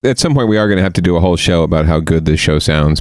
at some point we are going to have to do a whole show about how good this show sounds.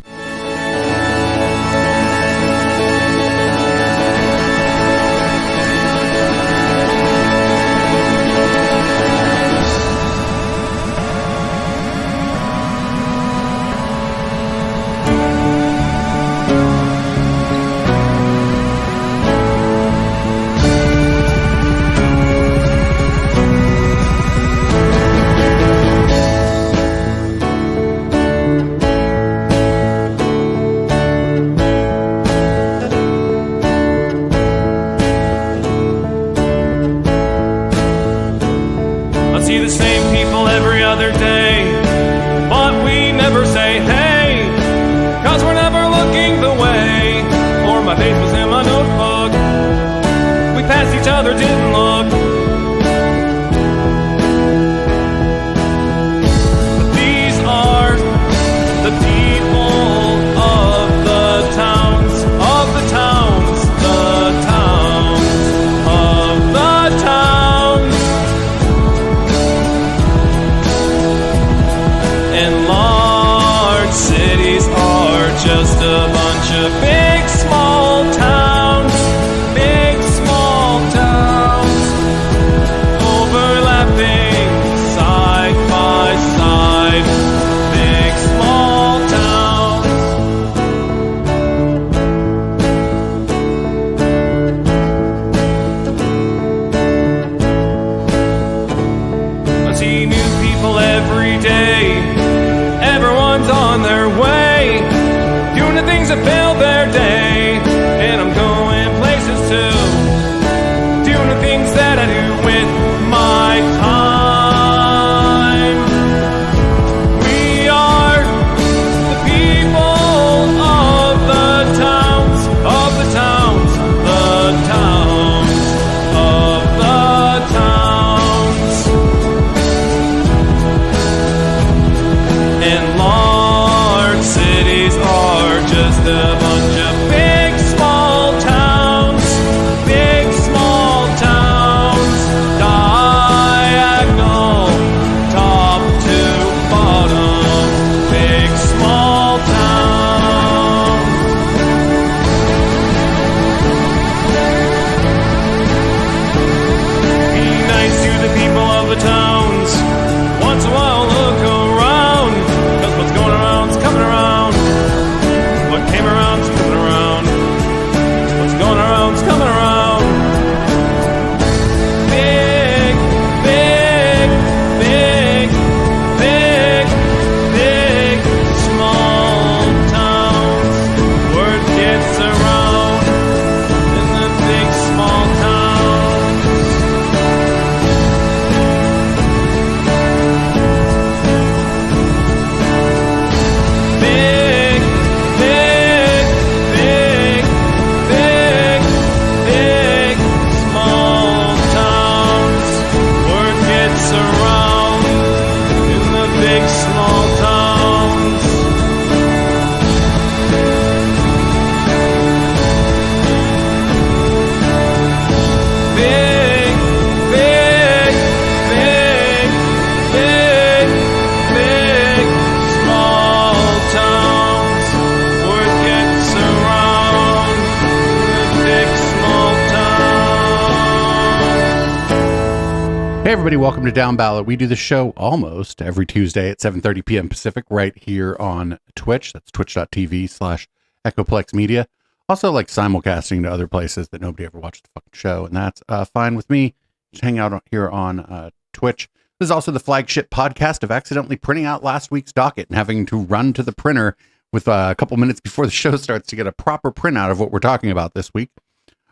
Everybody, welcome to Downballot. We do the show almost every Tuesday at 7:30 p.m. Pacific right here on Twitch. That's twitch.tv/Echoplex Media. Also like simulcasting to other places that nobody ever watched the fucking show, and that's fine with me. Just hang out here on Twitch. This is also the flagship podcast of accidentally printing out last week's docket and having to run to the printer with a couple minutes before the show starts to get a proper printout of what we're talking about this week.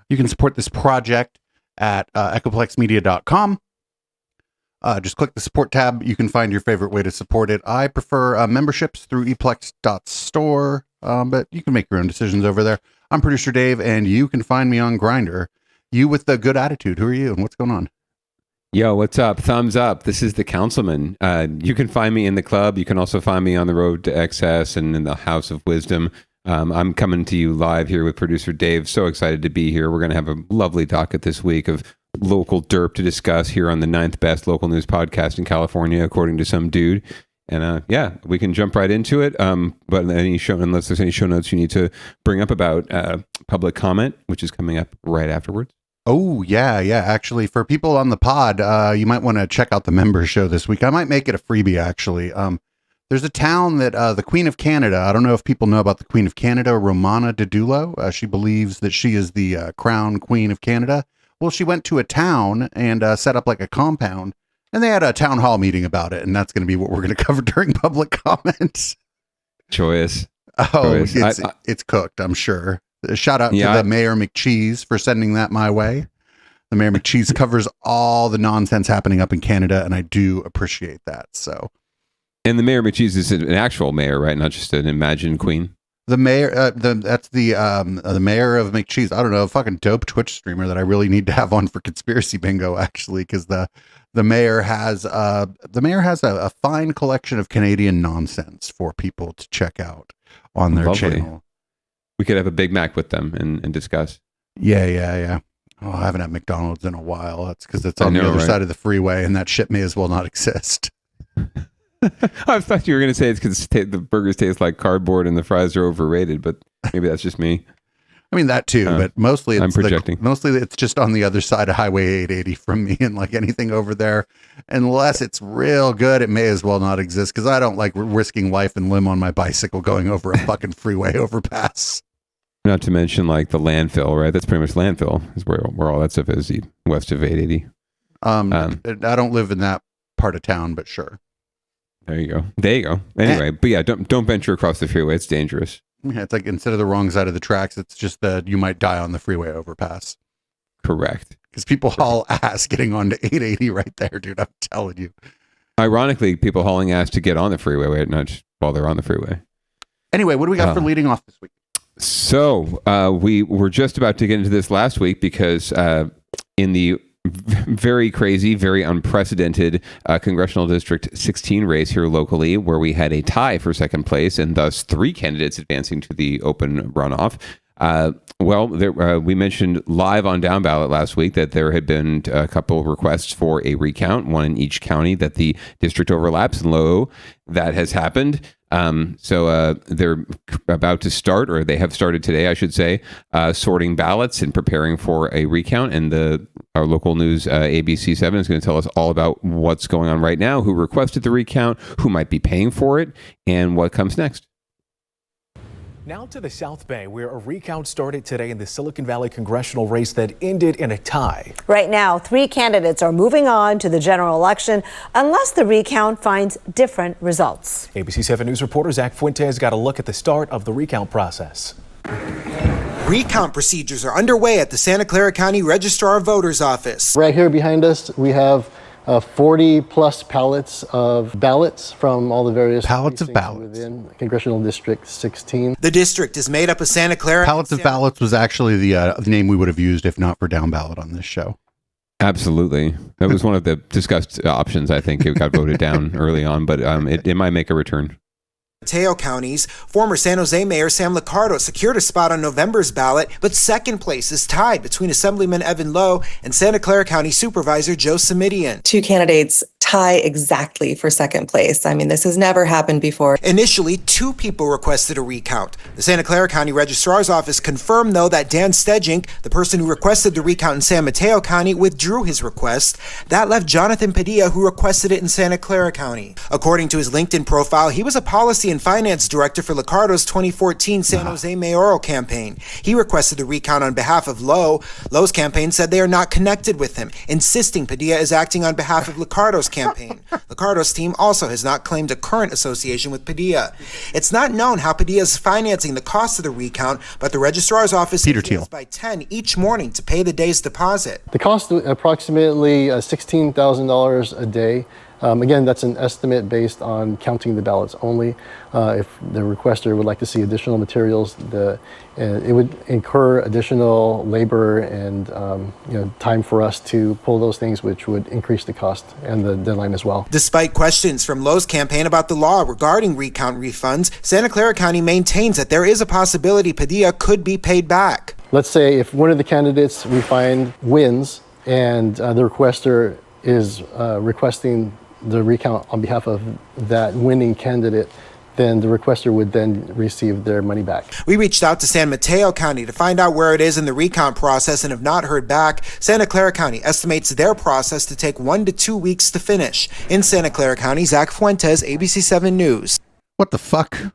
You can support this project at echoplexmedia.com. Just click the support tab. You can find your favorite way to support it. I prefer memberships through eplex.store, but you can make your own decisions over there. I'm producer Dave, and you can find me on Grindr. You with the good attitude. Who are you, and what's going on? Yo, what's up? Thumbs up. This is the Councilman. You can find me in the club. You can also find me on the road to excess and in the House of Wisdom. I'm coming to you live here with producer Dave. So excited to be here. We're going to have a lovely docket this week of local derp to discuss here on the 9th best local news podcast in California, according to some dude. And we can jump right into it. But unless there's any show notes you need to bring up about public comment, which is coming up right afterwards. Oh, yeah. Actually, for people on the pod, you might want to check out the member show this week. I might make it a freebie, actually. There's a town that the Queen of Canada, I don't know if people know about the Queen of Canada, Romana Didulo. She believes that she is the crown Queen of Canada. Well, she went to a town and set up like a compound, and they had a town hall meeting about it, and that's going to be what we're going to cover during public comments. Joyous. Oh, it's cooked, I'm sure. Shout out to the Mayor McCheese for sending that my way. The Mayor McCheese covers all the nonsense happening up in Canada, and I do appreciate that. So, and the Mayor McCheese is an actual mayor, right? Not just an imagined queen. The mayor, that's the mayor of McCheese. I don't know, a fucking dope Twitch streamer that I really need to have on for conspiracy bingo, actually, because the mayor has a fine collection of Canadian nonsense for people to check out on their channel. We could have a Big Mac with them and discuss. Yeah. Oh, I haven't had McDonald's in a while. That's because it's on the other side of the freeway, and that shit may as well not exist. I thought you were going to say it's because the burgers taste like cardboard and the fries are overrated, but maybe that's just me. I mean, that too, but mostly I'm projecting. Mostly it's just on the other side of Highway 880 from me, and like anything over there, unless it's real good, it may as well not exist, because I don't like risking life and limb on my bicycle going over a fucking freeway overpass. Not to mention like the landfill, right? That's pretty much landfill is where all that stuff is, west of 880. I don't live in that part of town, but sure. There you go. Anyway, but yeah, don't venture across the freeway. It's dangerous. Yeah, it's like instead of the wrong side of the tracks, it's just that you might die on the freeway overpass. Correct. Because people haul ass getting onto 880 right there, dude. I'm telling you. Ironically, people hauling ass to get on the freeway, right? Not just while they're on the freeway. Anyway, what do we got for leading off this week? So we were just about to get into this last week because in the very crazy, very unprecedented Congressional District 16 race here locally, where we had a tie for second place and thus three candidates advancing to the open runoff. We mentioned live on Downballot last week that there had been a couple requests for a recount, one in each county that the district overlaps, and that has happened. So they're about to start, or they have started today, I should say, sorting ballots and preparing for a recount. And our local news, ABC7, is going to tell us all about what's going on right now, who requested the recount, who might be paying for it, and what comes next. Now to the South Bay, where a recount started today in the Silicon Valley congressional race that ended in a tie. Right now, three candidates are moving on to the general election unless the recount finds different results. ABC 7 News reporter Zach Fuentes got a look at the start of the recount process. Recount procedures are underway at the Santa Clara County Registrar of Voters office. Right here behind us, we have 40 plus pallets of ballots from all the various pallets of ballots within Congressional District 16. The district is made up of Santa Clara. Pallets of ballots was actually the name we would have used if not for Downballot on this show. Absolutely. That was one of the discussed options. I think it got voted down early on, but it might make a return. Mateo counties, former San Jose Mayor Sam Liccardo secured a spot on November's ballot, but second place is tied between Assemblyman Evan Lowe and Santa Clara County Supervisor Joe Simidian. Two candidates tie exactly for second place. I mean, this has never happened before. Initially, two people requested a recount. The Santa Clara County Registrar's Office confirmed, though, that Dan Stejink, the person who requested the recount in San Mateo County, withdrew his request. That left Jonathan Padilla, who requested it in Santa Clara County. According to his LinkedIn profile, he was a policy and finance director for Liccardo's 2014 San Jose mayoral campaign. He requested the recount on behalf of Lowe. Lowe's campaign said they are not connected with him, insisting Padilla is acting on behalf of Liccardo's campaign. Liccardo's team also has not claimed a current association with Padilla. It's not known how Padilla is financing the cost of the recount, but the registrar's office deals by 10 each morning to pay the day's deposit. The cost approximately $16,000 a day. Again, that's an estimate based on counting the ballots only. If the requester would like to see additional materials, it would incur additional labor and time for us to pull those things, which would increase the cost and the deadline as well. Despite questions from Lowe's campaign about the law regarding recount refunds, Santa Clara County maintains that there is a possibility Padilla could be paid back. Let's say if one of the candidates we find wins and the requester is requesting the recount on behalf of that winning candidate, then the requester would then receive their money back. We reached out to San Mateo County to find out where it is in the recount process and have not heard back. Santa Clara County estimates their process to take 1 to 2 weeks to finish. In Santa Clara County, Zach Fuentes, ABC7 News. What the fuck?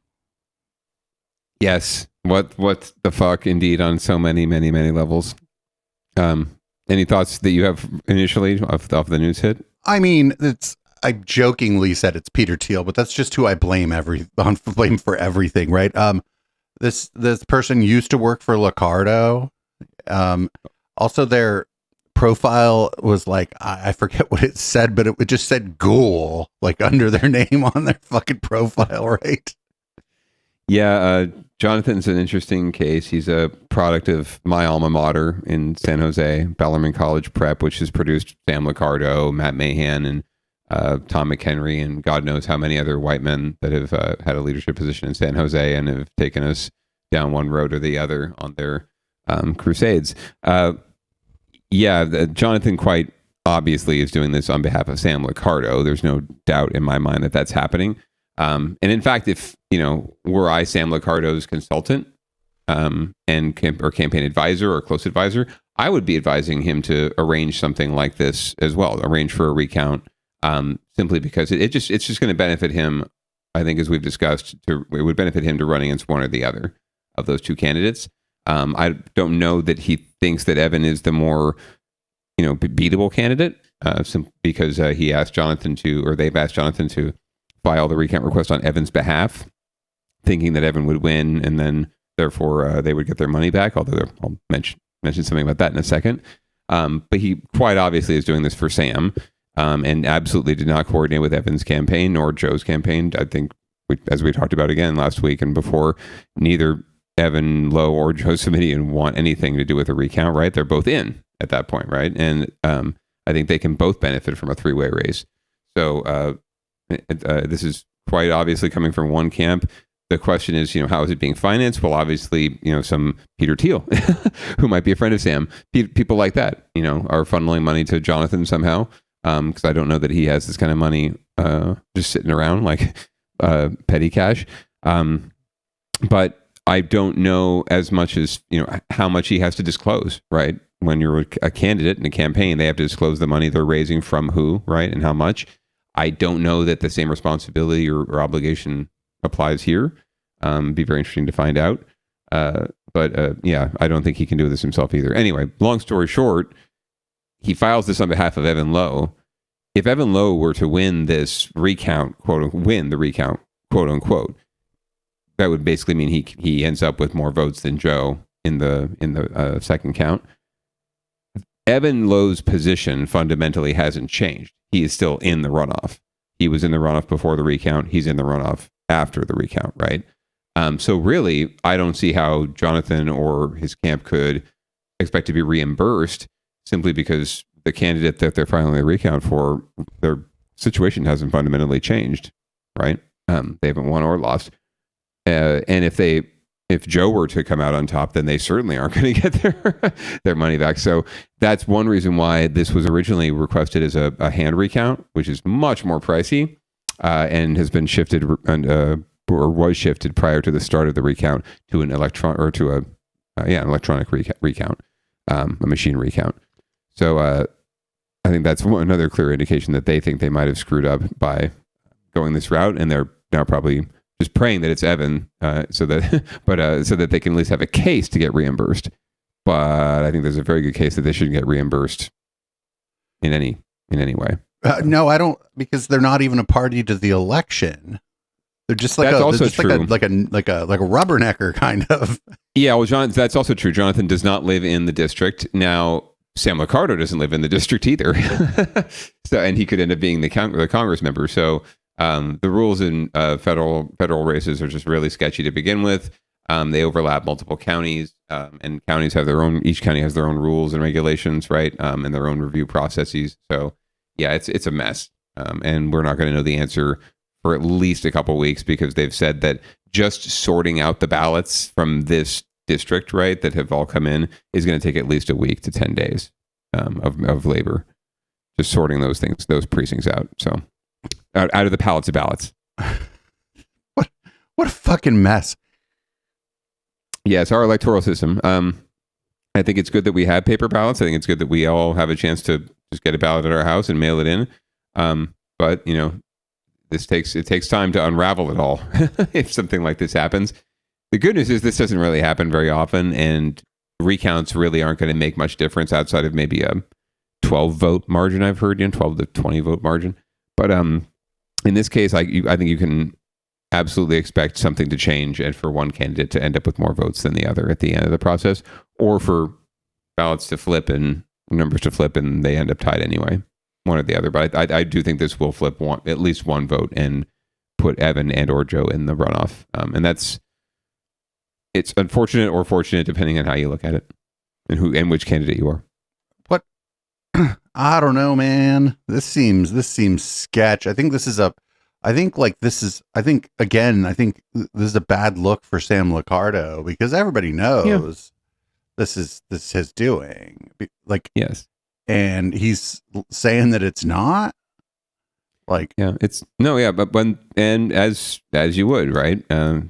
Yes. What the fuck, indeed, on so many levels. Any thoughts that you have initially off the news hit? I mean, I jokingly said it's Peter Thiel, but that's just who I blame for everything, right? This person used to work for Licardo. Also, their profile was like, I forget what it said, but it just said Ghoul, like under their name on their fucking profile, right? Yeah, Jonathan's an interesting case. He's a product of my alma mater in San Jose, Bellarmine College Prep, which has produced Sam Licardo, Matt Mahan, and Tom McHenry, and God knows how many other white men that have had a leadership position in San Jose and have taken us down one road or the other on their crusades. Jonathan quite obviously is doing this on behalf of Sam Licardo. There's no doubt in my mind that that's happening. And in fact, if, were I Sam Licardo's consultant or campaign advisor or close advisor, I would be advising him to arrange something like this as well, arrange for a recount, simply because it's just going to benefit him. I think, as we've discussed, it would benefit him to run against one or the other of those two candidates. I don't know that he thinks that Evan is the more, beatable candidate, because he asked Jonathan they've asked Jonathan to file the recount request on Evan's behalf, thinking that Evan would win, and then therefore they would get their money back. Although I'll mention something about that in a second. But he quite obviously is doing this for Sam, and absolutely did not coordinate with Evan's campaign nor Joe's campaign. I think, as we talked about again last week and before, neither Evan Lowe or Joe Simitian want anything to do with a recount. Right? They're both in at that point, right? And I think they can both benefit from a three-way race. So. This is quite obviously coming from one camp. The question is, how is it being financed? Well, obviously, some Peter Thiel, who might be a friend of Sam, people like that, are funneling money to Jonathan somehow. Because I don't know that he has this kind of money just sitting around like petty cash. But I don't know as much as, how much he has to disclose, right? When you're a candidate in a campaign, they have to disclose the money they're raising from who, right? And how much. I don't know that the same responsibility or obligation applies here. Be very interesting to find out. But I don't think he can do this himself either. Anyway, long story short, he files this on behalf of Evan Lowe. If Evan Lowe were to win this recount, win the recount, quote unquote, that would basically mean he ends up with more votes than Joe in the second count. Evan Lowe's position fundamentally hasn't changed. He is still in the runoff. He was in the runoff before the recount. He's in the runoff after the recount, right? So really, I don't see how Jonathan or his camp could expect to be reimbursed simply because the candidate that they're filing the recount for, their situation hasn't fundamentally changed, right? They haven't won or lost. And if Joe were to come out on top, then they certainly aren't going to get their money back. So that's one reason why this was originally requested as a hand recount, which is much more pricey, and has been shifted or was shifted prior to the start of the recount to an electronic recount, a machine recount. So I think that's another clear indication that they think they might have screwed up by going this route, and they're now probably just praying that it's Evan, so that they can at least have a case to get reimbursed. But I think there's a very good case that they shouldn't get reimbursed in any way. No, I don't, because they're not even a party to the election. They're just like like a rubbernecker kind of. Yeah, well, that's also true. Jonathan does not live in the district. Now, Sam Licardo doesn't live in the district either. And he could end up being the Congress member. So the rules in federal races are just really sketchy to begin with. They overlap multiple counties, and counties have each county has their own rules and regulations, right? And their own review processes. So yeah, it's a mess. And we're not going to know the answer for at least a couple of weeks, because they've said that just sorting out the ballots from this district, right, that have all come in, is going to take at least a week to 10 days of labor, just sorting those precincts out. So out of the pallets of ballots. What a fucking mess. Yeah, it's our electoral system. I think it's good that we have paper ballots. I think it's good that we all have a chance to just get a ballot at our house and mail it in. But it takes time to unravel it all if something like this happens. The good news is this doesn't really happen very often, and recounts really aren't going to make much difference outside of maybe a 12 vote margin. I've heard 12 to 20 vote margin. But in this case, I think you can absolutely expect something to change and for one candidate to end up with more votes than the other at the end of the process, or for ballots to flip and numbers to flip and they end up tied anyway, one or the other. But I do think this will flip at least one vote and put Evan and or Joe in the runoff. And it's unfortunate or fortunate depending on how you look at it and which candidate you are. What? I don't know, man. This seems sketch. I think this is a bad look for Sam Liccardo, because everybody knows this is his doing. Like, yes. And he's saying that it's not. Like, yeah, it's no, yeah, but as you would, right?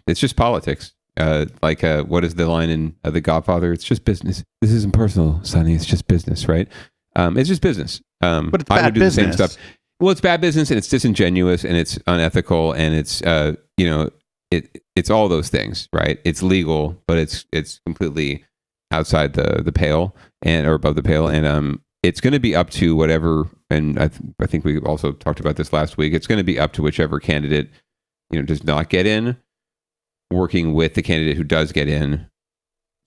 It's just politics. What is the line in The Godfather? It's just business. This isn't personal, Sonny. It's just business, right? It's just business. But it's bad business. The same stuff. Well, it's bad business, and it's disingenuous, and it's unethical, and it's it's all those things, right? It's legal, but it's completely outside the pale or above the pale, and it's going to be up to whatever. And I think we also talked about this last week. It's going to be up to whichever candidate does not get in, working with the candidate who does get in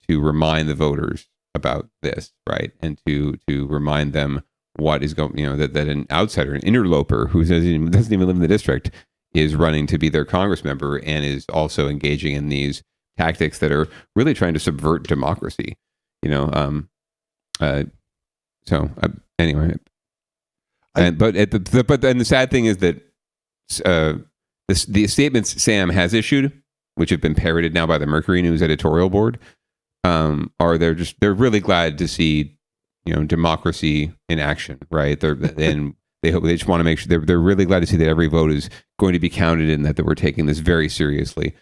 to remind the voters about this, right? And to remind them what is going, that an outsider, an interloper who doesn't even live in the district is running to be their Congress member and is also engaging in these tactics that are really trying to subvert democracy, anyway. But then the sad thing is that the statements Sam has issued, which have been parroted now by the Mercury News editorial board, they're really glad to see democracy in action, right? They just want to make sure they're really glad to see that every vote is going to be counted and that we're taking this very seriously.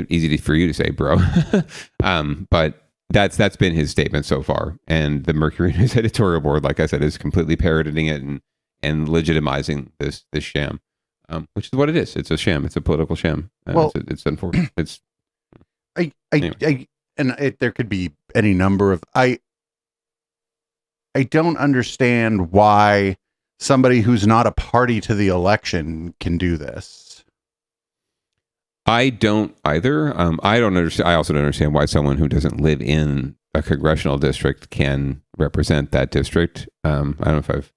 Easy for you to say, bro, but that's been his statement so far. And the Mercury News editorial board, like I said, is completely parroting it and legitimizing this sham, which is what it is. It's a sham. It's a political sham. It's unfortunate. It's anyway. There could be any number of I don't understand why somebody who's not a party to the election can do this. I don't either. I don't understand. I also don't understand why someone who doesn't live in a congressional district can represent that district. I don't know if I've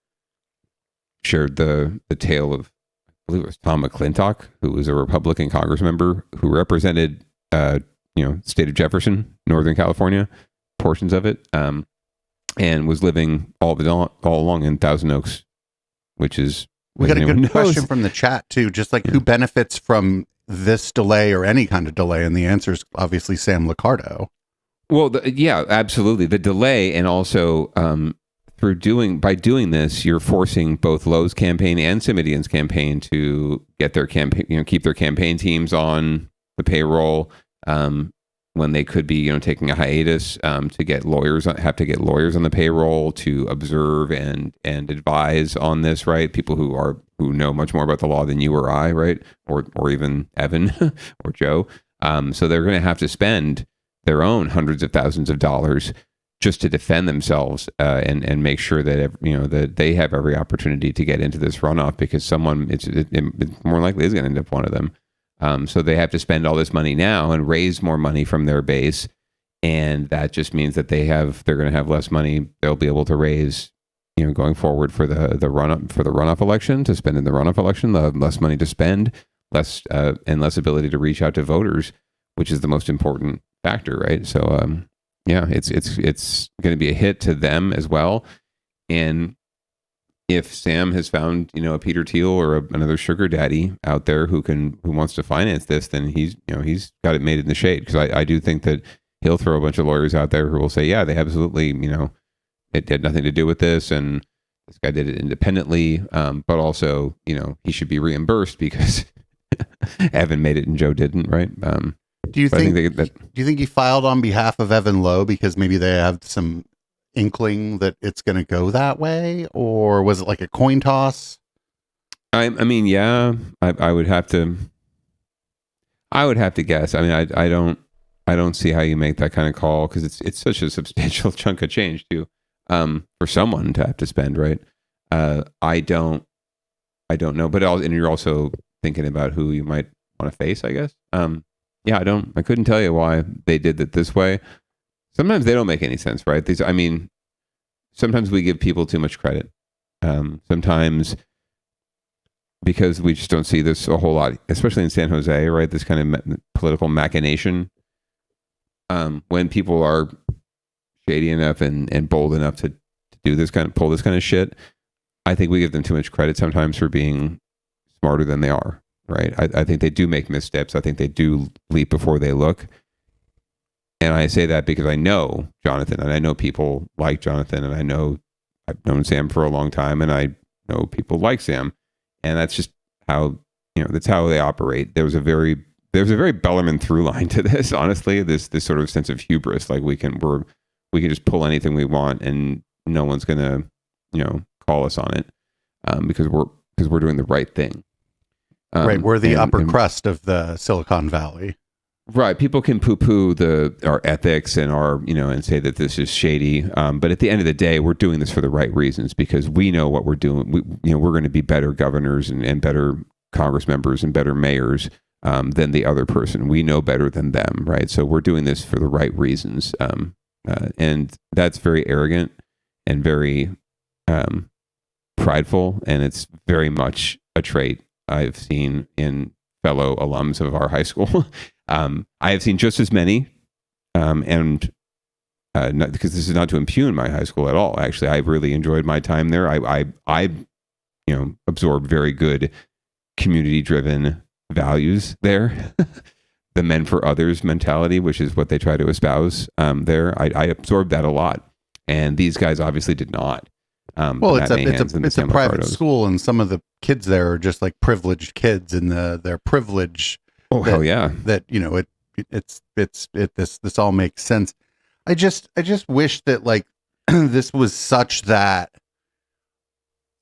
shared the tale of, I believe it was Tom McClintock, who was a Republican Congress member who represented, state of Jefferson, Northern California, portions of it, and was living all along in Thousand Oaks, which is. We got a good question from the chat too. Just like who benefits from this delay or any kind of delay, and the answer is obviously Sam Liccardo. Well, absolutely. The delay, and also by doing this, you're forcing both Lowe's campaign and Simidian's campaign to get their campaign, keep their campaign teams on the payroll when they could be, taking a hiatus to get lawyers on the payroll to observe and advise on this, right? People who know much more about the law than you or I, right? Or even Evan or Joe. So they're going to have to spend their own hundreds of thousands of dollars just to defend themselves and make sure that that they have every opportunity to get into this runoff, because someone it's more likely is going to end up one of them. So they have to spend all this money now and raise more money from their base, and that just means that they're going to have less money they'll be able to raise, going forward for the runoff election, to spend in the runoff election. They'll have less money to spend, less ability to reach out to voters, which is the most important factor, right? So it's going to be a hit to them as well. And if Sam has found, a Peter Thiel or another sugar daddy out there who wants to finance this, then he's got it made in the shade. Because I do think that he'll throw a bunch of lawyers out there who will say, yeah, they absolutely, it had nothing to do with this, and this guy did it independently, but also, he should be reimbursed because Evan made it and Joe didn't, right? Do you think he filed on behalf of Evan Lowe because maybe they have some inkling that it's going to go that way, or was it like a coin toss? I mean, yeah, I would have to guess. I mean, I don't see how you make that kind of call because it's such a substantial chunk of change too, for someone to have to spend, right? I don't know, but and you're also thinking about who you might want to face, I guess. Yeah, I couldn't tell you why they did it this way. Sometimes they don't make any sense, right? Sometimes we give people too much credit. Sometimes because we just don't see this a whole lot, especially in San Jose, right? This kind of political machination. When people are shady enough and bold enough to pull this kind of shit, I think we give them too much credit sometimes for being smarter than they are. Right. I think they do make missteps. I think they do leap before they look. And I say that because I know Jonathan and I know people like Jonathan and I've known Sam for a long time and I know people like Sam. And that's just how, that's how they operate. There's a very Bellarmine through line to this, honestly, this sort of sense of hubris. Like we can just pull anything we want and no one's going to, call us on it because we're doing the right thing. Right, we're the upper crust of the Silicon Valley. Right, people can poo-poo our ethics and and say that this is shady. But at the end of the day, we're doing this for the right reasons because we know what we're doing. We're going to be better governors and better Congress members and better mayors than the other person. We know better than them, right? So we're doing this for the right reasons, and that's very arrogant and very prideful, and it's very much a trait I've seen in fellow alums of our high school. I have seen just as many, and not, because this is not to impugn my high school at all. Actually, I really enjoyed my time there. I absorbed very good community-driven values there. The men for others mentality, which is what they try to espouse there. I absorbed that a lot, and these guys obviously did not. Well, it's a private school, and some of the kids there are just like privileged kids, and their privilege. Oh, hell yeah! That this all makes sense. I just wish that like this was such that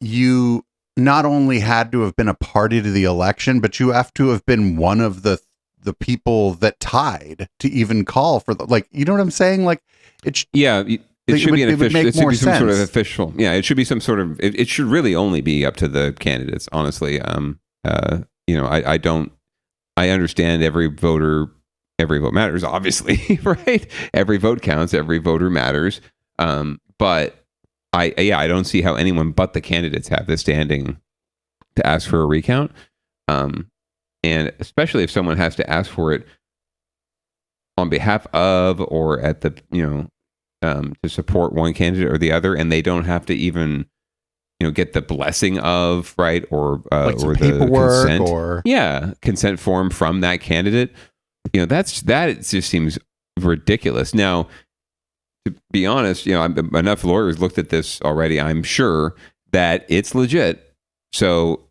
you not only had to have been a party to the election, but you have to have been one of the people that tied to even call for you know what I'm saying? Like it's It should be an official. It should be some sort of official. Yeah, it should be some sort of. It should really only be up to the candidates. Honestly, I don't. I understand every vote matters. Obviously, right? Every vote counts. Every voter matters. But I don't see how anyone but the candidates have the standing to ask for a recount. And especially if someone has to ask for it on behalf of or at the to support one candidate or the other, and they don't have to even get the blessing of right or the consent consent form from that candidate. It just seems ridiculous. Now, to be honest, enough lawyers looked at this already. I'm sure that it's legit. So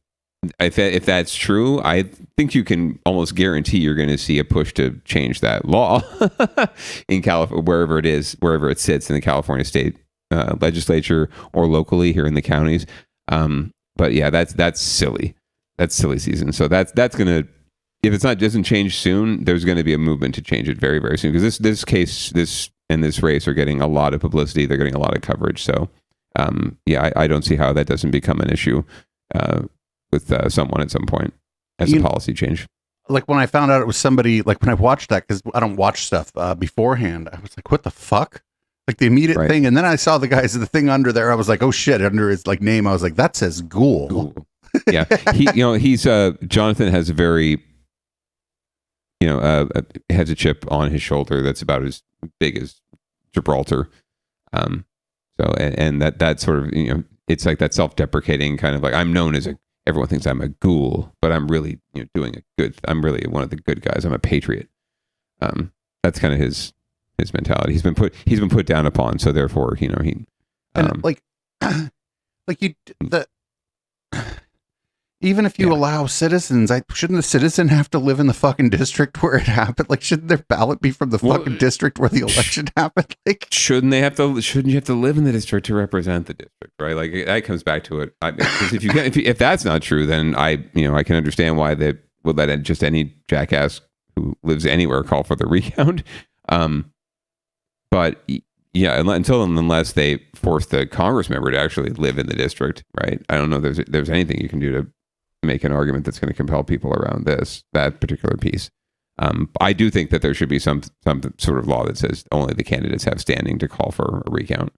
if that's true, I think you can almost guarantee you're going to see a push to change that law in California, wherever it sits in the California state legislature or locally here in the counties. But yeah, that's silly. That's silly season. So that's going to, if it doesn't change soon, there's going to be a movement to change it very, very soon because this case, this race are getting a lot of publicity. They're getting a lot of coverage. So I don't see how that doesn't become an issue with someone at some point as a policy change. Like when I found out it was somebody, like when I watched that, because I don't watch stuff beforehand, I was like, what the fuck? Like the immediate thing. And then I saw the thing under there. I was like, oh shit, under his name. I was like, that says ghoul. Yeah. He's Jonathan has a very, has a chip on his shoulder that's about as big as Gibraltar. And that sort of, it's like that self-deprecating kind of like, I'm known as everyone thinks I'm a ghoul, but I'm really I'm really one of the good guys. I'm a patriot. That's kind of his mentality. He's been put down upon. So therefore, he, and like like even if you allow citizens, shouldn't the citizen have to live in the fucking district where it happened? Like, shouldn't their ballot be from the fucking district where the election happened? Like, shouldn't you have to live in the district to represent the district, right? Like, that comes back to it. Because if that's not true, then I can understand why they would let just any jackass who lives anywhere call for the recount. But yeah, unless they force the Congress member to actually live in the district, right? I don't know there's anything you can do to make an argument that's going to compel people around that particular piece. I do think that there should be some sort of law that says only the candidates have standing to call for a recount.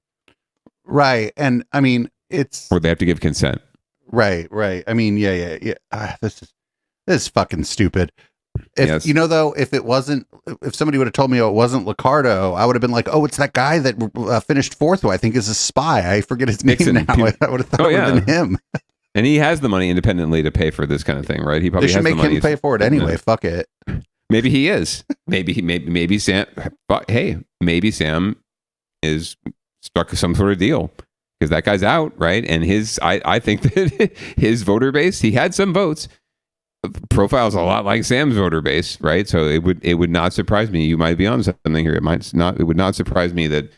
Right. And I mean, or they have to give consent. Right. I mean, yeah. This is fucking stupid. If somebody would have told me it wasn't Liccardo, I would have been like, oh, it's that guy that finished fourth, who I think is a spy. I forget his name now. I would have thought it would have been him. And he has the money independently to pay for this kind of thing, right? He probably should make him pay for it anyway. Fuck it. Maybe he is. Maybe Sam. Hey, maybe Sam is struck some sort of deal because that guy's out, right? And I think that his voter base, he had some votes. Profiles a lot like Sam's voter base, right? So it would not surprise me. You might be on something here. It would not surprise me that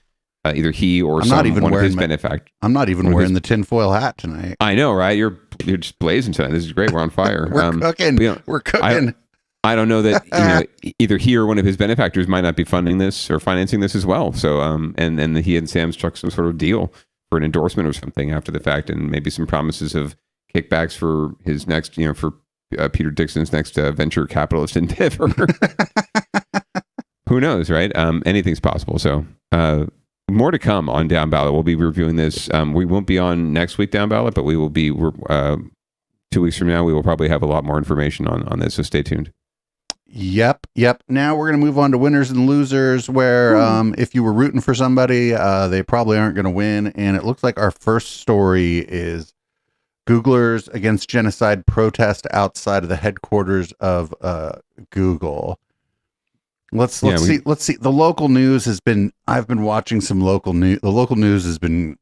either he or one of his benefactors. I'm not even wearing the tinfoil hat tonight. I know, right? You're just blazing tonight. This is great. We're on fire. We're cooking. We're cooking. I don't know that either he or one of his benefactors might not be funding this or financing this as well. So and he and Sam struck some sort of deal for an endorsement or something after the fact, and maybe some promises of kickbacks for his next, for Peter Dixon's next venture capitalist endeavor. Who knows, right? Anything's possible. So more to come on Down Ballot. We'll be reviewing this. We won't be on next week Down Ballot, but we will be 2 weeks from now. We will probably have a lot more information on this, so stay tuned. Yep. Now we're going to move on to winners and losers, where if you were rooting for somebody, they probably aren't going to win. And it looks like our first story is Googlers against genocide protest outside of the headquarters of Google. Let's see. The local news has been, I've been watching some local news. The local news has been,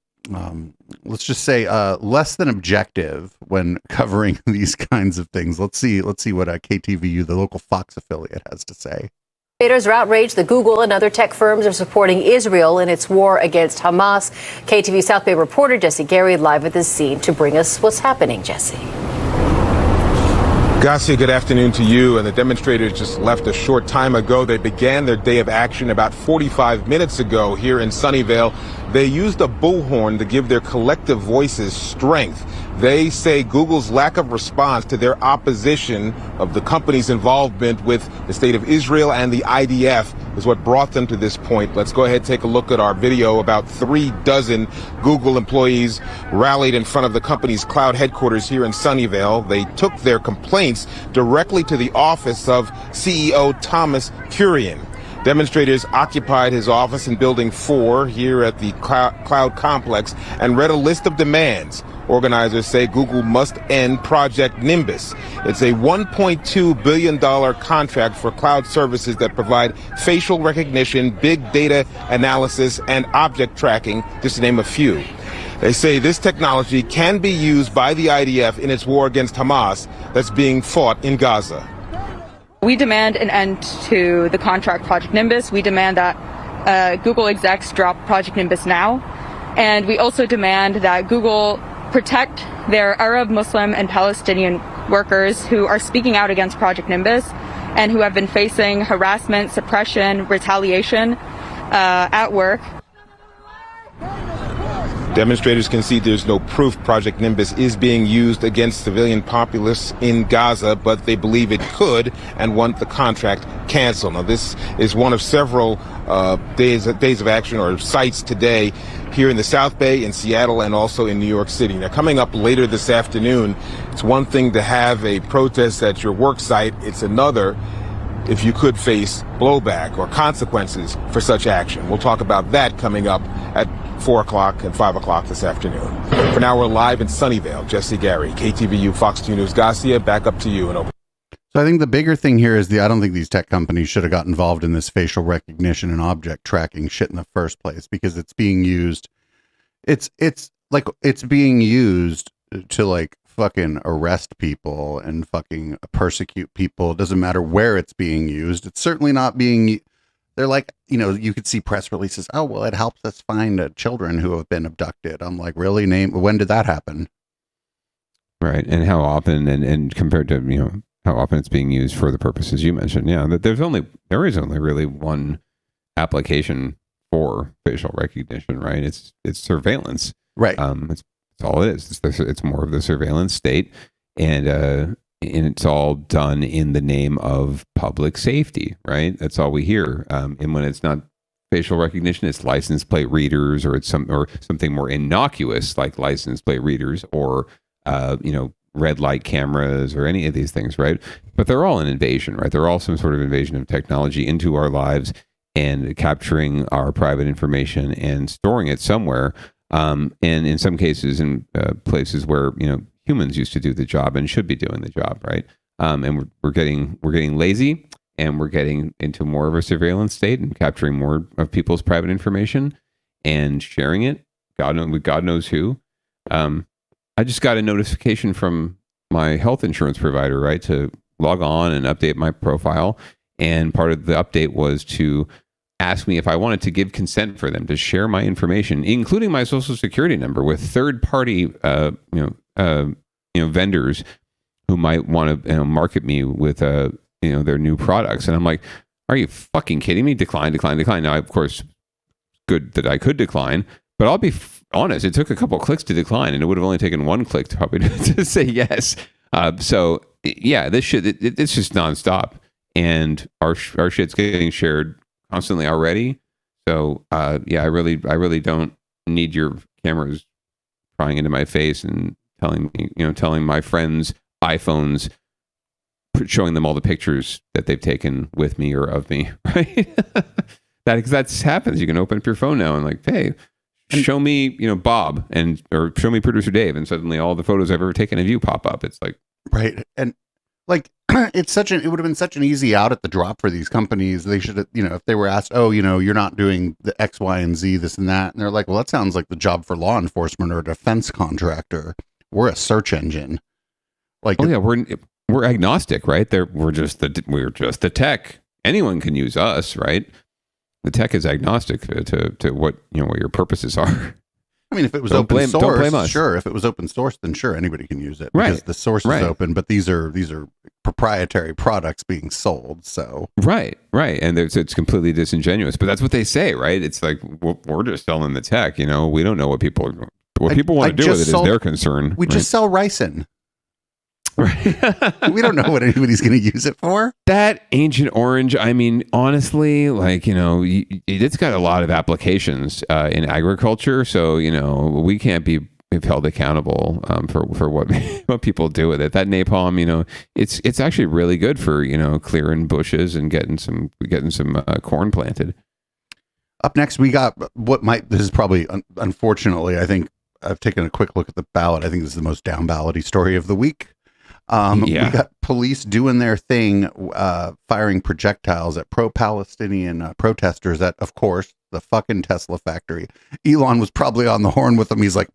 let's just say, less than objective when covering these kinds of things. Let's see what KTVU, the local Fox affiliate, has to say. Creators are outraged that Google and other tech firms are supporting Israel in its war against Hamas. KTV South Bay reporter Jesse Gary live at the scene to bring us what's happening. Jesse. Garcia, good afternoon to you. And the demonstrators just left a short time ago. They began their day of action about 45 minutes ago here in Sunnyvale. They used a bullhorn to give their collective voices strength. They say Google's lack of response to their opposition of the company's involvement with the state of Israel and the IDF is what brought them to this point. Let's go ahead and take a look at our video. About 36 Google employees rallied in front of the company's cloud headquarters here in Sunnyvale. They took their complaints directly to the office of CEO Thomas Kurian. Demonstrators occupied his office in Building 4 here at the Cloud Complex and read a list of demands. Organizers say Google must end Project Nimbus. It's a $1.2 billion contract for cloud services that provide facial recognition, big data analysis, and object tracking, just to name a few. They say this technology can be used by the IDF in its war against Hamas that's being fought in Gaza. We demand an end to the contract Project Nimbus. We demand that Google execs drop Project Nimbus now. And we also demand that Google protect their Arab, Muslim, and Palestinian workers who are speaking out against Project Nimbus and who have been facing harassment, suppression, retaliation at work. Demonstrators concede there's no proof Project Nimbus is being used against civilian populace in Gaza, but they believe it could and want the contract canceled. Now, this is one of several days of action or sites today here in the South Bay, in Seattle, and also in New York City. Now, coming up later this afternoon, it's one thing to have a protest at your work site. It's another if you could face blowback or consequences for such action. We'll talk about that coming up at 4 o'clock and 5 o'clock this afternoon. For now, we're live in Sunnyvale. Jesse Gary, KTVU, Fox 2 News. Garcia, back up to you. So I think the bigger thing here is I don't think these tech companies should have got involved in this facial recognition and object tracking shit in the first place, because it's being used. It's like it's being used to like fucking arrest people and fucking persecute people. It doesn't matter where it's being used. It's certainly not being. They're like, you know, you could see press releases. Oh, well, it helps us find children who have been abducted. I'm like, really? When did that happen? Right. And how often, and compared to, you know, how often it's being used for the purposes you mentioned. Yeah. That there is only really one application for facial recognition, right? It's surveillance. Right. It's all it is. It's more of the surveillance state. And it's all done in the name of public safety, right? That's all we hear. And when it's not facial recognition, it's license plate readers, or it's something more innocuous like license plate readers, or you know, red light cameras, or any of these things, right? But they're all an invasion, right? They're all some sort of invasion of technology into our lives and capturing our private information and storing it somewhere. And in some cases, in places where, you know, humans used to do the job and should be doing the job, right? And we're getting lazy, and we're getting into more of a surveillance state and capturing more of people's private information and sharing it. God knows who. I just got a notification from my health insurance provider, right, to log on and update my profile. And part of the update was to ask me if I wanted to give consent for them to share my information, including my social security number, with third-party, vendors who might want to market me with, their new products. And I'm like, are you fucking kidding me? Decline. Now, of course, good that I could decline, but I'll be honest. It took a couple of clicks to decline, and it would have only taken one click to probably to say yes. So yeah, this shit, it's just nonstop, and our shit's getting shared constantly already. So yeah, I really don't need your cameras prying into my face and telling my friends' iPhones, showing them all the pictures that they've taken with me or of me, right? That happens. You can open up your phone now and like, hey, show me, Bob, or show me producer Dave, and suddenly all the photos I've ever taken of you pop up. It's like, right. And like, it would have been such an easy out at the drop for these companies. They should have, if they were asked, oh, you're not doing the X, Y, and Z, this and that. And they're like, well, that sounds like the job for law enforcement or a defense contractor. We're a search engine. Like, oh yeah, we're agnostic, right? We're just the tech. Anyone can use us, right? The tech is agnostic to what your purposes are. I mean, if it was open source, sure. If it was open source, then sure, anybody can use it because the source is open. But these are proprietary products being sold. So right, and it's completely disingenuous. But that's what they say, right? It's like we're just selling the tech. We don't know what people want to do with it is their concern. We just sell ricin. We don't know what anybody's going to use it for. That Ancient Orange, I mean, honestly, it's got a lot of applications in agriculture. So, we can't be held accountable for what people do with it. That napalm, it's actually really good for, clearing bushes and getting some corn planted. Up next, we got this is probably, unfortunately, I think I've taken a quick look at the ballot. I think this is the most down-ballot-y story of the week. We got police doing their thing, firing projectiles at pro-Palestinian protesters at, of course, the fucking Tesla factory. Elon was probably on the horn with them. He's like,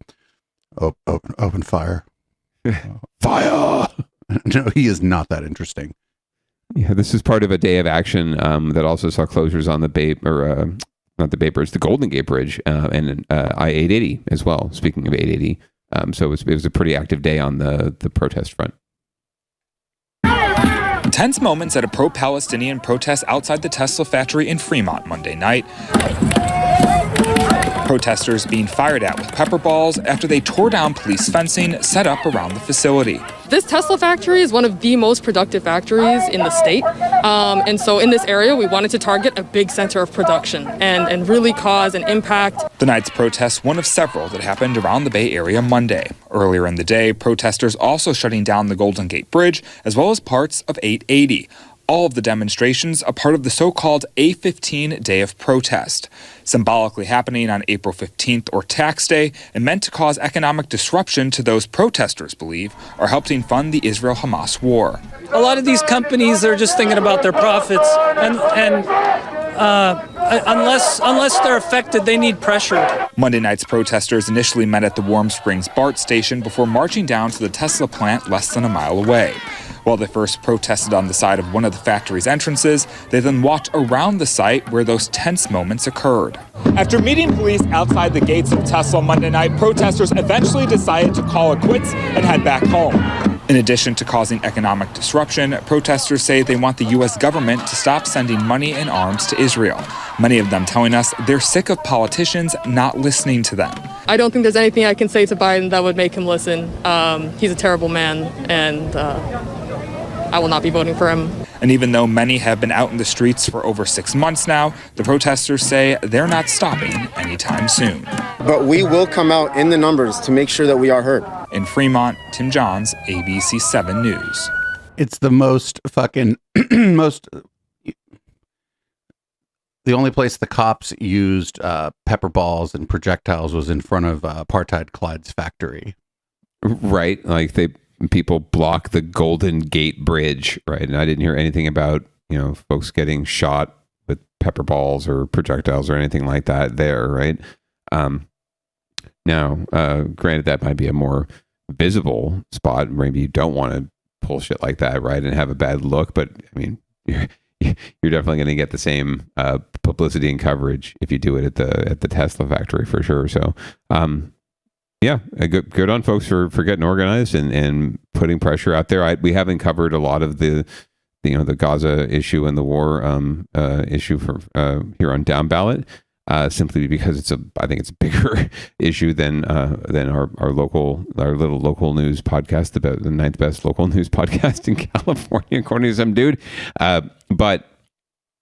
open fire. Fire! No, he is not that interesting. Yeah, this is part of a day of action that also saw closures on the not the Bay Bridge, the Golden Gate Bridge, and I-880 as well, speaking of 880. So it was a pretty active day on the protest front. Tense moments at a pro-Palestinian protest outside the Tesla factory in Fremont Monday night. Protesters being fired at with pepper balls after they tore down police fencing set up around the facility. This Tesla factory is one of the most productive factories in the state. And so in this area, we wanted to target a big center of production and really cause an impact. The night's protest, one of several that happened around the Bay Area Monday. Earlier in the day, protesters also shutting down the Golden Gate Bridge, as well as parts of 880. All of the demonstrations a part of the so-called A15 Day of Protest, symbolically happening on April 15th or Tax Day and meant to cause economic disruption to those protesters believe are helping fund the Israel-Hamas war. A lot of these companies are just thinking about their profits, and unless they're affected, they need pressure. Monday night's protesters initially met at the Warm Springs BART station before marching down to the Tesla plant less than a mile away. While they first protested on the side of one of the factory's entrances, they then walked around the site where those tense moments occurred. After meeting police outside the gates of Tesla Monday night, protesters eventually decided to call it quits and head back home. In addition to causing economic disruption, protesters say they want the U.S. government to stop sending money and arms to Israel. Many of them telling us they're sick of politicians not listening to them. I don't think there's anything I can say to Biden that would make him listen. He's a terrible man, and I will not be voting for him. And even though many have been out in the streets for over 6 months now, the protesters say they're not stopping anytime soon. But we will come out in the numbers to make sure that we are heard. In Fremont, Tim Johns, ABC 7 News. It's the most fucking the only place the cops used pepper balls and projectiles was in front of apartheid Clyde's factory. Right. Like people block the Golden Gate Bridge, right? And I didn't hear anything about, folks getting shot with pepper balls or projectiles or anything like that there, right? Now, granted, that might be a more visible spot. Maybe you don't want to pull shit like that, right? And have a bad look, but I mean, you're definitely going to get the same publicity and coverage if you do it at the Tesla factory for sure. So, yeah, good on folks for getting organized and putting pressure out there. We haven't covered a lot of the Gaza issue and the war issue for here on Downballot, simply because I think it's a bigger issue than our little local news podcast, about the 9th best local news podcast in California, according to some dude. But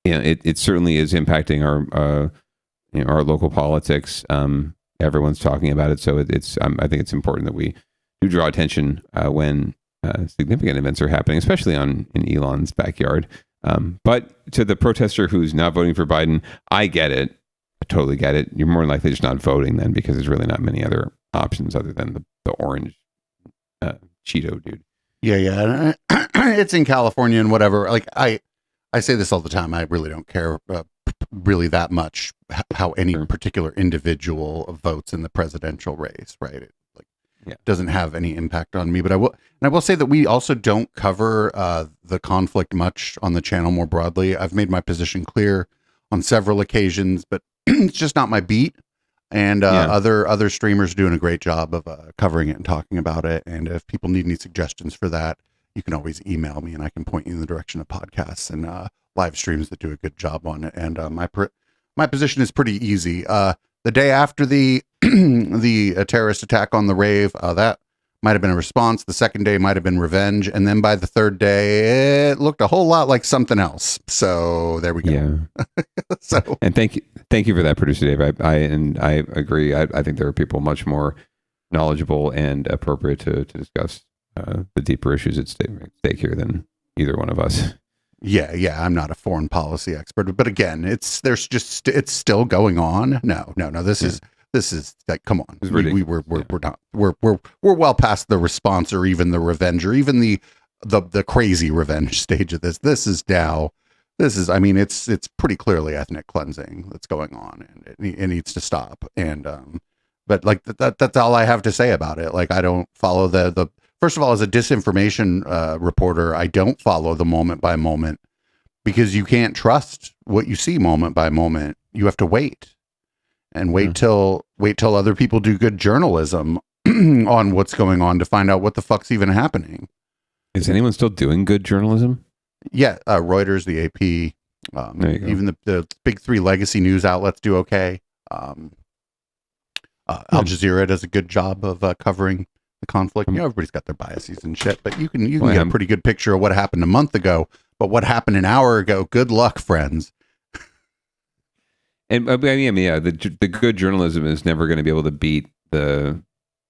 it certainly is impacting our local politics. Everyone's talking about it, so it's. I think it's important that we do draw attention when significant events are happening, especially in Elon's backyard. But to the protester who's not voting for Biden, I get it. I totally get it. You're more likely just not voting then, because there's really not many other options other than the orange Cheeto dude. Yeah. It's in California and whatever. Like I say this all the time. I really don't care really that much how any particular individual votes in the presidential race, right? It doesn't have any impact on me. But I will say that we also don't cover the conflict much on the channel more broadly. I've made my position clear on several occasions, but it's just not my beat. And other streamers are doing a great job of covering it and talking about it. And if people need any suggestions for that, you can always email me and I can point you in the direction of podcasts and live streams that do a good job on it. And my position is pretty easy. The day after the terrorist attack on the rave, that might have been a response. The second day might have been revenge. And then by the third day, it looked a whole lot like something else. So there we go. Yeah. And thank you for that, producer Dave. I agree. I think there are people much more knowledgeable and appropriate to discuss the deeper issues at stake here than either one of us. Yeah. I'm not a foreign policy expert, but again, it's still going on. No. This is like, come on. We're well past the response or even the revenge or even the crazy revenge stage of this. This is it's pretty clearly ethnic cleansing that's going on, and it needs to stop. And but like that's all I have to say about it. Like, I don't follow the first of all, as a disinformation reporter, I don't follow the moment by moment, because you can't trust what you see moment by moment. You have to wait till other people do good journalism on what's going on to find out what the fuck's even happening. Is anyone still doing good journalism? Yeah, Reuters, the AP, even the big three legacy news outlets do okay. Al Jazeera does a good job of covering the conflict. Everybody's got their biases and shit, but you can get a pretty good picture of what happened a month ago. But what happened an hour ago? Good luck, friends. And the good journalism is never going to be able to beat the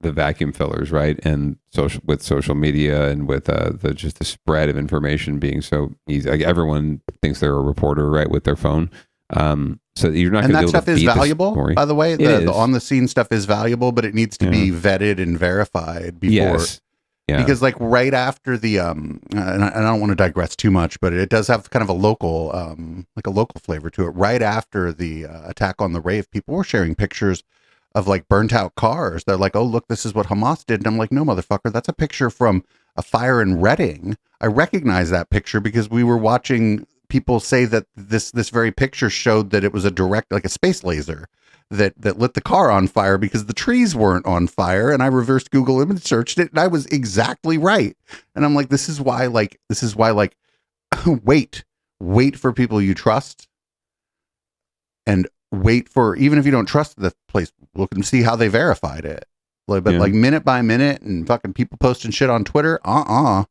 vacuum fillers, right? And social media and with the spread of information being so easy. Like, everyone thinks they're a reporter, right, with their phone. So you're not going to be able to beat the story. And that stuff is valuable, by the way. The on the scene stuff is valuable, but it needs to be vetted and verified before. Yes. Yeah. Because like right after the and I don't want to digress too much, but it does have kind of a local flavor to it. Right after the attack on the rave, people were sharing pictures of like burnt out cars. They're like, "Oh, look, this is what Hamas did." And I'm like, "No, motherfucker, that's a picture from a fire in Reading. I recognize that picture because we were watching people say that this very picture showed that it was a direct, like a space laser that lit the car on fire because the trees weren't on fire." And I reversed Google image searched it and I was exactly right. And I'm like, this is why wait for people you trust, and wait for, even if you don't trust the place, look and see how they verified it. Like, but like minute by minute and fucking people posting shit on Twitter. And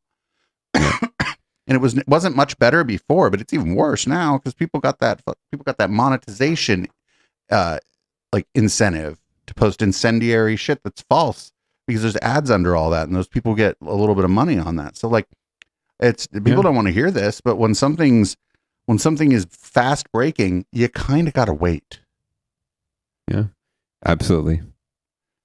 it wasn't much better before, but it's even worse now because people got that monetization, like incentive to post incendiary shit that's false because there's ads under all that, and those people get a little bit of money on that. So like, people don't want to hear this, but when something is fast breaking, you kind of got to wait. Yeah, absolutely.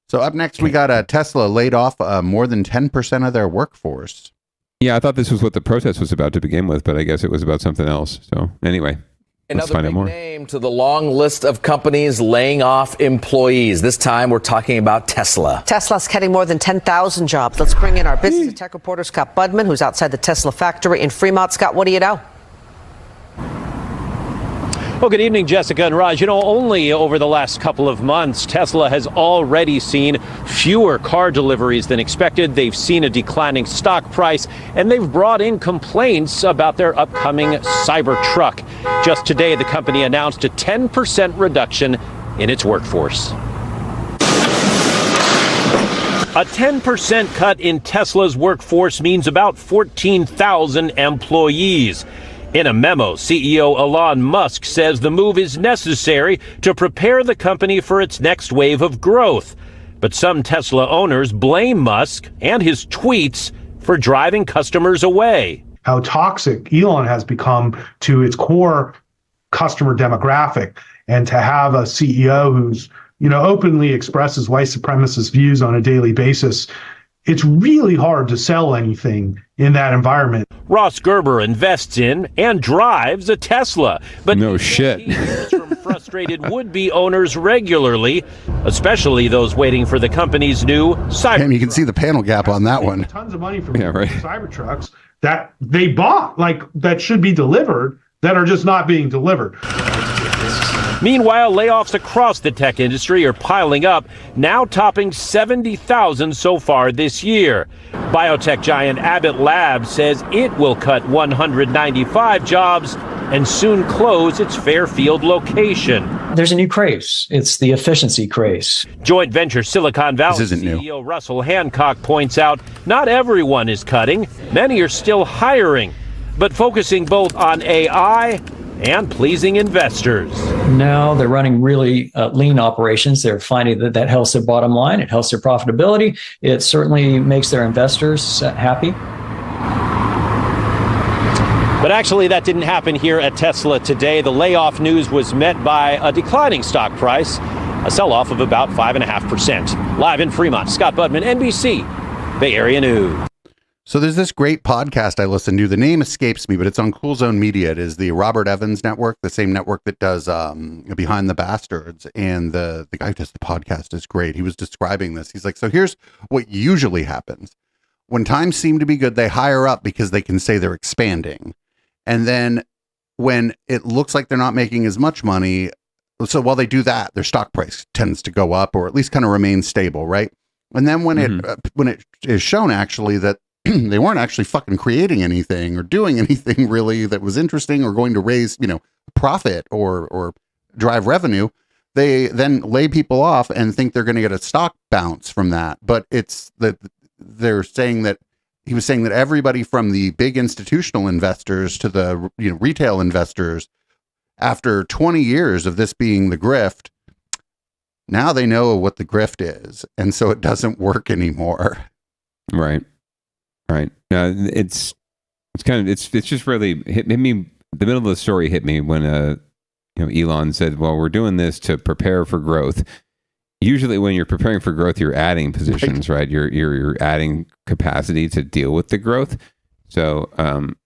So up next, we got Tesla laid off more than 10% of their workforce. Yeah, I thought this was what the protest was about to begin with, but I guess it was about something else. So anyway, let's find out more. Name to the long list of companies laying off employees. This time we're talking about Tesla. Tesla's cutting more than 10,000 jobs. Let's bring in our business and tech reporter, Scott Budman, who's outside the Tesla factory in Fremont. Scott, what do you know? Well, good evening, Jessica and Raj. Only over the last couple of months, Tesla has already seen fewer car deliveries than expected. They've seen a declining stock price, and they've brought in complaints about their upcoming Cybertruck. Just today, the company announced a 10% reduction in its workforce. A 10% cut in Tesla's workforce means about 14,000 employees. In a memo, CEO Elon Musk says the move is necessary to prepare the company for its next wave of growth. But some Tesla owners blame Musk and his tweets for driving customers away. How toxic Elon has become to its core customer demographic, and to have a CEO who's, openly expresses white supremacist views on a daily basis, it's really hard to sell anything in that environment. Ross Gerber invests in and drives a Tesla, but no shit. He hears from frustrated would-be owners regularly, especially those waiting for the company's new Cybertruck. Damn, you can see the panel gap on that one. Tons of money from Cybertrucks that they bought, like that should be delivered, that are just not being delivered. Meanwhile, layoffs across the tech industry are piling up, now topping 70,000 so far this year. Biotech giant Abbott Labs says it will cut 195 jobs and soon close its Fairfield location. There's a new craze. It's the efficiency craze. Joint venture Silicon Valley CEO Russell Hancock points out not everyone is cutting. Many are still hiring, but focusing both on AI and pleasing investors. No, they're running really lean operations. They're finding that helps their bottom line. It helps their profitability. It certainly makes their investors happy. But actually, that didn't happen here at Tesla today. The layoff news was met by a declining stock price, a sell-off of about 5.5%. Live in Fremont, Scott Budman, NBC, Bay Area News. So there's this great podcast I listen to. The name escapes me, but it's on Cool Zone Media. It is the Robert Evans Network, the same network that does Behind the Bastards. And the guy who does the podcast is great. He was describing this. He's like, so here's what usually happens. When times seem to be good, they hire up because they can say they're expanding. And then when it looks like they're not making as much money, so while they do that, their stock price tends to go up or at least kind of remain stable, right? And then when it is shown actually that they weren't actually fucking creating anything or doing anything really that was interesting or going to raise, profit or drive revenue, they then lay people off and think they're going to get a stock bounce from that. But it's that they're saying that he was saying that everybody from the big institutional investors to the retail investors, after 20 years of this being the grift, now they know what the grift is. And so it doesn't work anymore. Right. It's just really hit me. The middle of the story hit me when Elon said, well, we're doing this to prepare for growth. usually when you're preparing for growth, you're adding positions, right? You're adding capacity to deal with the growth. So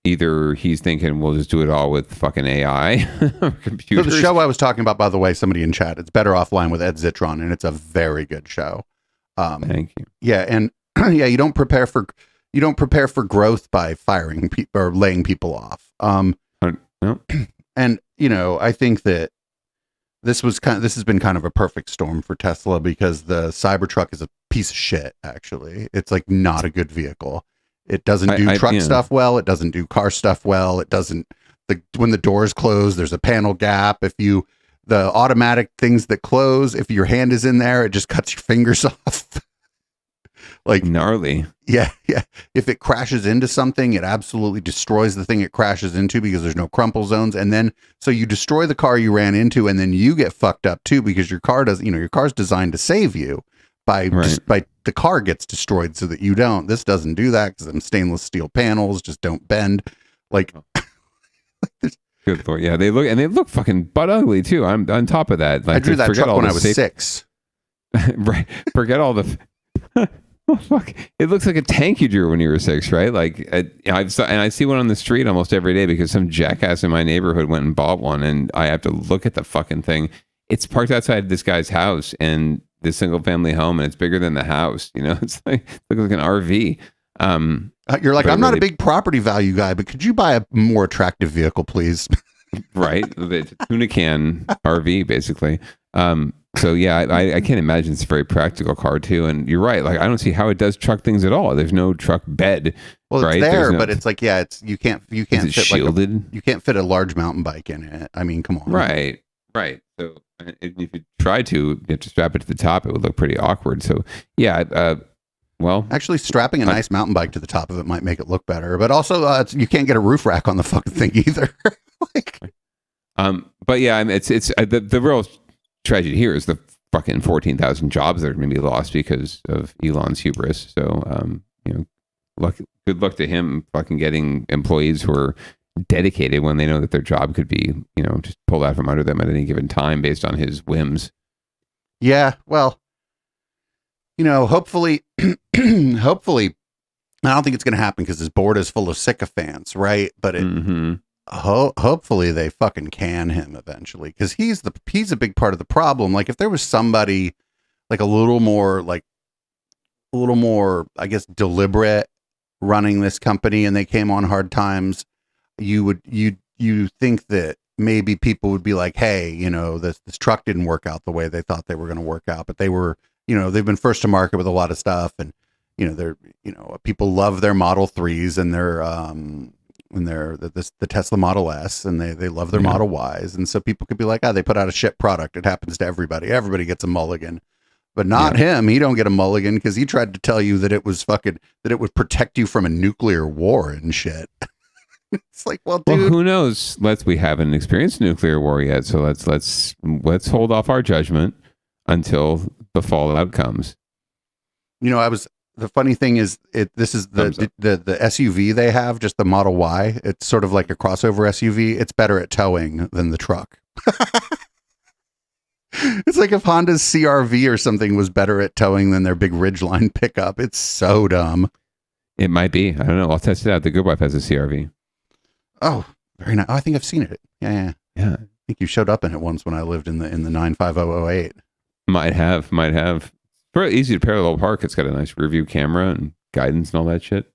either he's thinking we'll just do it all with fucking AI or computers. So the show I was talking about, by the way, somebody in chat, it's Better Offline with Ed Zitron, and it's a very good show. Thank you. Yeah, and yeah, you don't prepare for growth by firing people or laying people off. No. And I think that this has been kind of a perfect storm for Tesla, because the Cybertruck is a piece of shit. Actually, it's like not a good vehicle. It doesn't do truck stuff well. It doesn't do car stuff well. It doesn't. When the doors close, there's a panel gap. The automatic things that close, if your hand is in there, it just cuts your fingers off. Like gnarly. Yeah. If it crashes into something, it absolutely destroys the thing it crashes into, because there's no crumple zones. And then, so you destroy the car you ran into, and then you get fucked up too, because your car does, your car's designed to save you by the car gets destroyed so that you don't. This doesn't do that, because them stainless steel panels just don't bend. Like, good Lord. Yeah, they look fucking butt ugly too. I'm on top of that. Like, I drew that truck when I was 6. Right. Forget all the. Oh, fuck! It looks like a tank you drew when you were 6, right? Like I see one on the street almost every day, because some jackass in my neighborhood went and bought one, and I have to look at the fucking thing. It's parked outside this guy's house and this single family home, and it's bigger than the house. It's like it looks like an RV. You're like, I'm not a big property value guy, but could you buy a more attractive vehicle, please? Right, the tuna can RV basically. So yeah, I can't imagine it's a very practical car too. And you're right, like I don't see how it does truck things at all. There's no truck bed. Well, right? It's there, but it's like, yeah, you can't fit shielded? you can't fit a large mountain bike in it. I mean, come on. Right. So if you tried to, you have to strap it to the top. It would look pretty awkward. So yeah, well, actually strapping a nice mountain bike to the top of it might make it look better. But also, you can't get a roof rack on the fucking thing either. But yeah, I mean, it's the real tragedy here is the fucking 14,000 jobs that are going to be lost because of Elon's hubris. So, good luck to him fucking getting employees who are dedicated when they know that their job could be, just pulled out from under them at any given time based on his whims. Yeah. Well, hopefully, I don't think it's going to happen because his board is full of sycophants, right? But hopefully they fucking can him eventually, because he's a big part of the problem. Like if there was somebody like a little more, I guess, deliberate running this company, and they came on hard times, you think that maybe people would be like, hey, this truck didn't work out the way they thought they were going to work out, but they were, they've been first to market with a lot of stuff, and they're, people love their Model 3s and the Tesla Model S, and they love their Model Ys, and so people could be like, they put out a shit product. It happens to everybody. Everybody gets a mulligan, but not him. He don't get a mulligan because he tried to tell you that it would protect you from a nuclear war and shit. It's like, well, dude, who knows? We haven't experienced nuclear war yet, so let's hold off our judgment until the fallout comes. The funny thing is, this is the SUV they have, just the Model Y. It's sort of like a crossover SUV. It's better at towing than the truck. It's like if Honda's CR-V or something was better at towing than their big Ridgeline pickup. It's so dumb. It might be. I don't know. I'll test it out. The Good Wife has a CR-V. Oh, very nice. Oh, I think I've seen it. Yeah. I think you showed up in it once when I lived in the 95008. Might have. Very easy to parallel park. It's got a nice rear view camera and guidance and all that shit.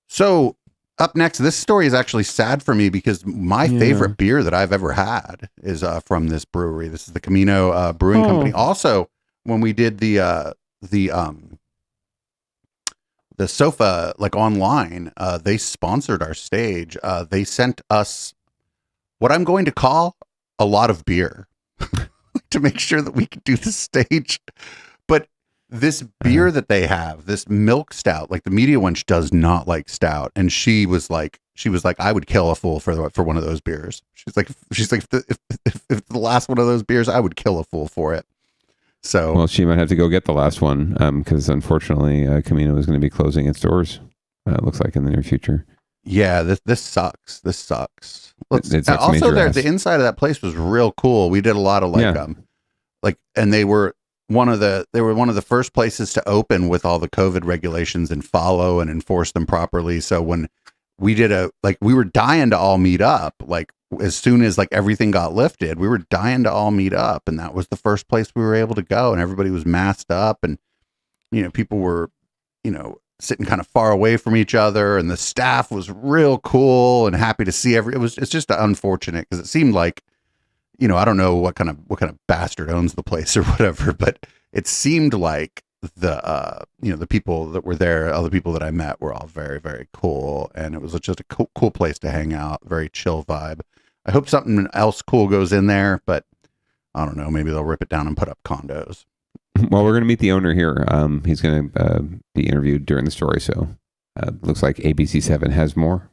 So up next, this story is actually sad for me because my favorite beer that I've ever had is from this brewery. This is the Camino Brewing Company. Also, when we did the sofa online, they sponsored our stage. They sent us what I'm going to call a lot of beer to make sure that we could do the stage. But this beer that they have, this milk stout, like the media wench does not like stout, and she was like, I would kill a fool for one of those beers. She's like, if the last one of those beers, I would kill a fool for it. So, well, she might have to go get the last one because unfortunately, Camino is going to be closing its doors. It looks like in the near future. Yeah, this sucks. This sucks. Also, the inside of that place was real cool. We did a lot of and they were they were one of the first places to open with all the COVID regulations and follow and enforce them properly. So when we did we were dying to all meet up, like as soon as like everything got lifted, we were dying to all meet up. And that was the first place we were able to go. And everybody was masked up and, people were, sitting kind of far away from each other. And the staff was real cool and happy to see it's just unfortunate because it seemed like, I don't know what kind of bastard owns the place or whatever, but it seemed like the people that were there, all the people that I met were all very, very cool. And it was just a cool place to hang out. Very chill vibe. I hope something else cool goes in there, but I don't know. Maybe they'll rip it down and put up condos. Well, we're going to meet the owner here. He's going to be interviewed during the story. So looks like ABC7 has more.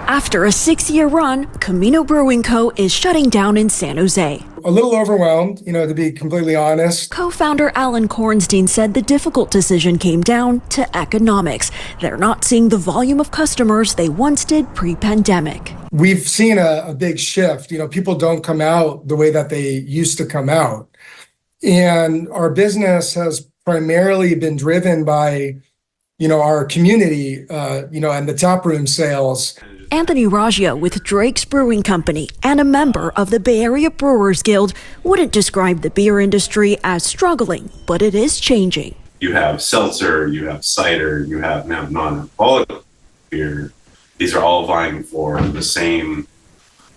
After a 6-year run, Camino Brewing Co. is shutting down in San Jose. A little overwhelmed, to be completely honest. Co-founder Alan Kornstein said the difficult decision came down to economics. They're not seeing the volume of customers they once did pre-pandemic. We've seen a big shift. People don't come out the way that they used to come out. And our business has primarily been driven by, our community, and the taproom sales. Anthony Raggio with Drake's Brewing Company and a member of the Bay Area Brewers Guild wouldn't describe the beer industry as struggling, but it is changing. You have seltzer, you have cider, you have now non-alcoholic beer. These are all vying for the same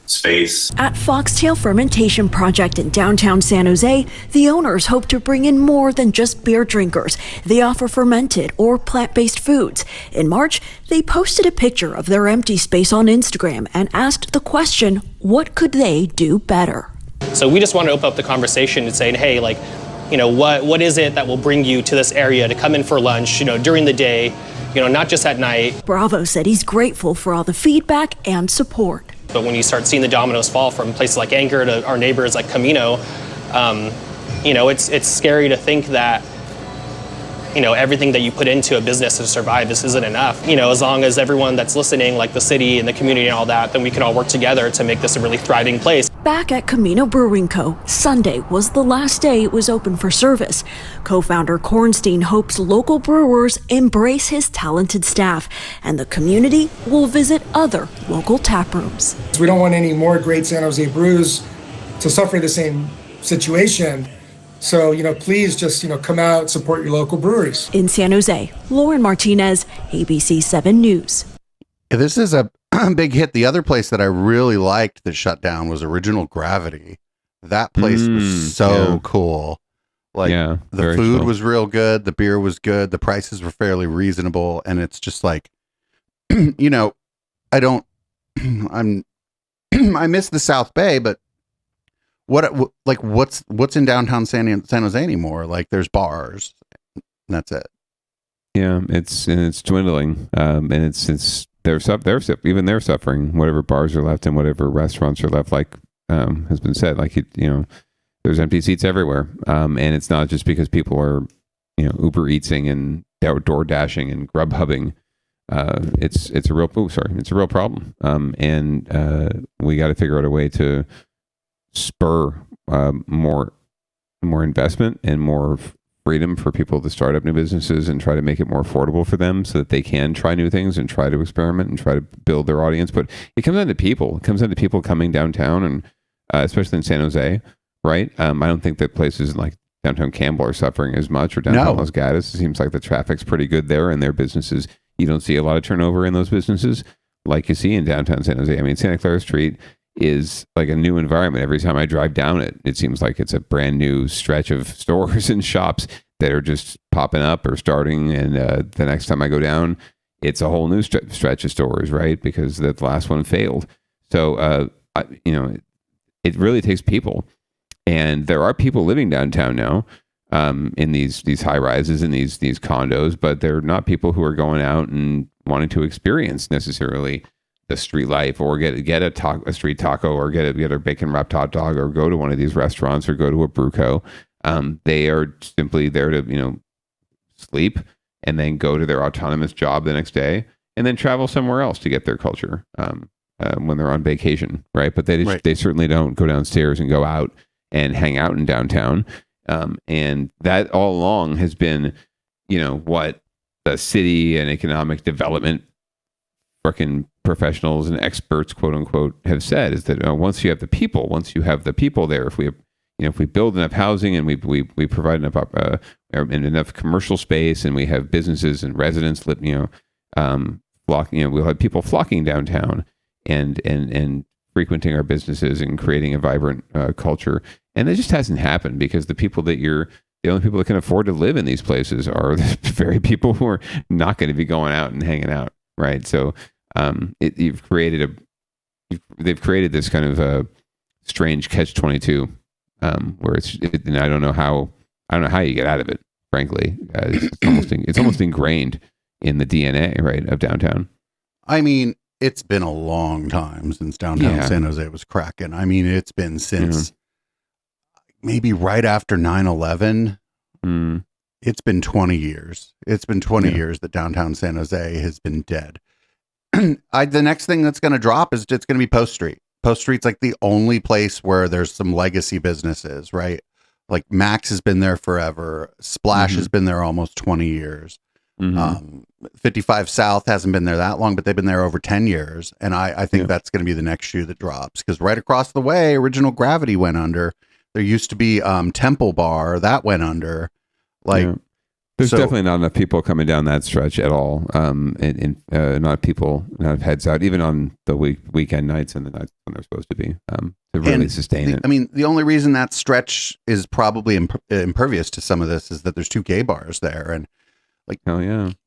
space. At Foxtail Fermentation Project in downtown San Jose, the owners hope to bring in more than just beer drinkers. They offer fermented or plant-based foods. In March, they posted a picture of their empty space on Instagram and asked the question, what could they do better? So we just want to open up the conversation and saying, hey, what is it that will bring you to this area to come in for lunch, during the day, not just at night. Bravo said he's grateful for all the feedback and support. But when you start seeing the dominoes fall from places like Anchor to our neighbors like Camino, it's scary to think that, everything that you put into a business to survive, this isn't enough. As long as everyone that's listening, like the city and the community and all that, then we can all work together to make this a really thriving place. Back at Camino Brewing Co., Sunday was the last day it was open for service. Co-founder Kornstein hopes local brewers embrace his talented staff, and the community will visit other local tap rooms. We don't want any more great San Jose brews to suffer the same situation. So, please just, come out, support your local breweries. In San Jose, Lauren Martinez, ABC 7 News. Yeah, this is a big hit. The other place that I really liked that shut down was Original Gravity. That place was so cool. The food was real good. The beer was good. The prices were fairly reasonable. And it's just like, I miss the South Bay, but what's in downtown San Jose anymore? Like there's bars and that's it. Yeah, it's dwindling. And they're suffering. Whatever bars are left and whatever restaurants are left, like has been said, there's empty seats everywhere. And it's not just because people are, Uber Eatsing and outdoor dashing and Grub Hubbing. It's a real problem. And we got to figure out a way to spur more investment and more freedom for people to start up new businesses and try to make it more affordable for them so that they can try new things and try to experiment and try to build their audience. But it comes down to people. It comes down to people coming downtown, and especially in San Jose, right? I don't think that places like downtown Campbell are suffering as much, or downtown Los Gatos. It seems like the traffic's pretty good there, and their businesses, you don't see a lot of turnover in those businesses like you see in downtown San Jose. I mean, Santa Clara Street is like a new environment. Every time I drive down it, it seems like it's a brand new stretch of stores and shops that are just popping up or starting. And the next time I go down, it's a whole new stretch of stores, right? Because the last one failed. So, it really takes people. And there are people living downtown now in these high rises and these condos, but they're not people who are going out and wanting to experience necessarily the street life, or get a street taco, or get a bacon wrapped hot dog, or go to one of these restaurants, or go to a brew co. They are simply there to sleep and then go to their autonomous job the next day, and then travel somewhere else to get their culture when they're on vacation, right? But they certainly don't go downstairs and go out and hang out in downtown. And that all along has been, what the city and economic development fucking professionals and experts, quote unquote, have said, is that once you have the people there, if we build enough housing and we provide enough commercial space, and we have businesses and residents flocking, we'll have people flocking downtown and frequenting our businesses and creating a vibrant culture. And it just hasn't happened because the only people that can afford to live in these places are the very people who are not going to be going out and hanging out, right? So they've created this kind of a strange catch-22 where and I don't know how you get out of it. Frankly, it's almost ingrained in the DNA, right, of downtown. I mean, it's been a long time since downtown San Jose was cracking. I mean, it's been since maybe right after 9/11. It's been 20 years. It's been 20 years that downtown San Jose has been dead. The next thing that's going to drop is it's going to be Post Street. Post Street's like the only place where there's some legacy businesses, right? Like Max has been there forever. Splash has been there almost 20 years. 55 South hasn't been there that long, but they've been there over 10 years. And I think that's going to be the next shoe that drops, because right across the way, Original Gravity went under. There used to be Temple Bar that went under. There's definitely not enough people coming down that stretch at all. And not heads out, even on the weekend nights and the nights when they're supposed to be, to really sustain it. I mean, the only reason that stretch is probably impervious to some of this is that there's 2 gay bars there. And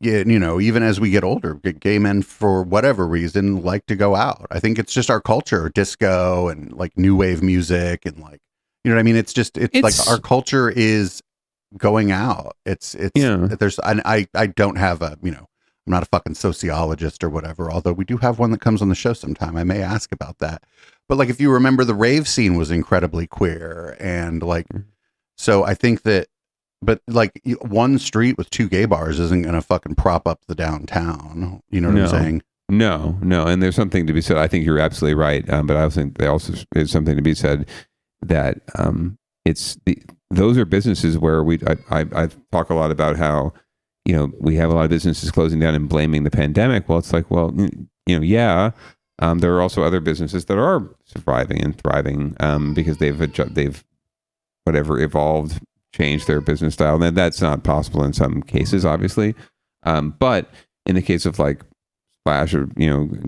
even as we get older, gay men, for whatever reason, like to go out. I think it's just our culture, disco and like new wave music, and like, you know what I mean? It's like our culture is going out. I don't have I'm not a fucking sociologist or whatever, although we do have one that comes on the show sometime. I may ask about that. But like, if you remember, the rave scene was incredibly queer, and like, so I think that, but like, one street with 2 gay bars isn't going to fucking prop up the downtown. You know what I'm saying? No. And there's something to be said. I think you're absolutely right. But I think there's something to be said that those are businesses where I talk a lot about how, we have a lot of businesses closing down and blaming the pandemic. Well, it's like, there are also other businesses that are surviving and thriving because they've evolved, changed their business style. And that's not possible in some cases, obviously. But in the case of like Splash or,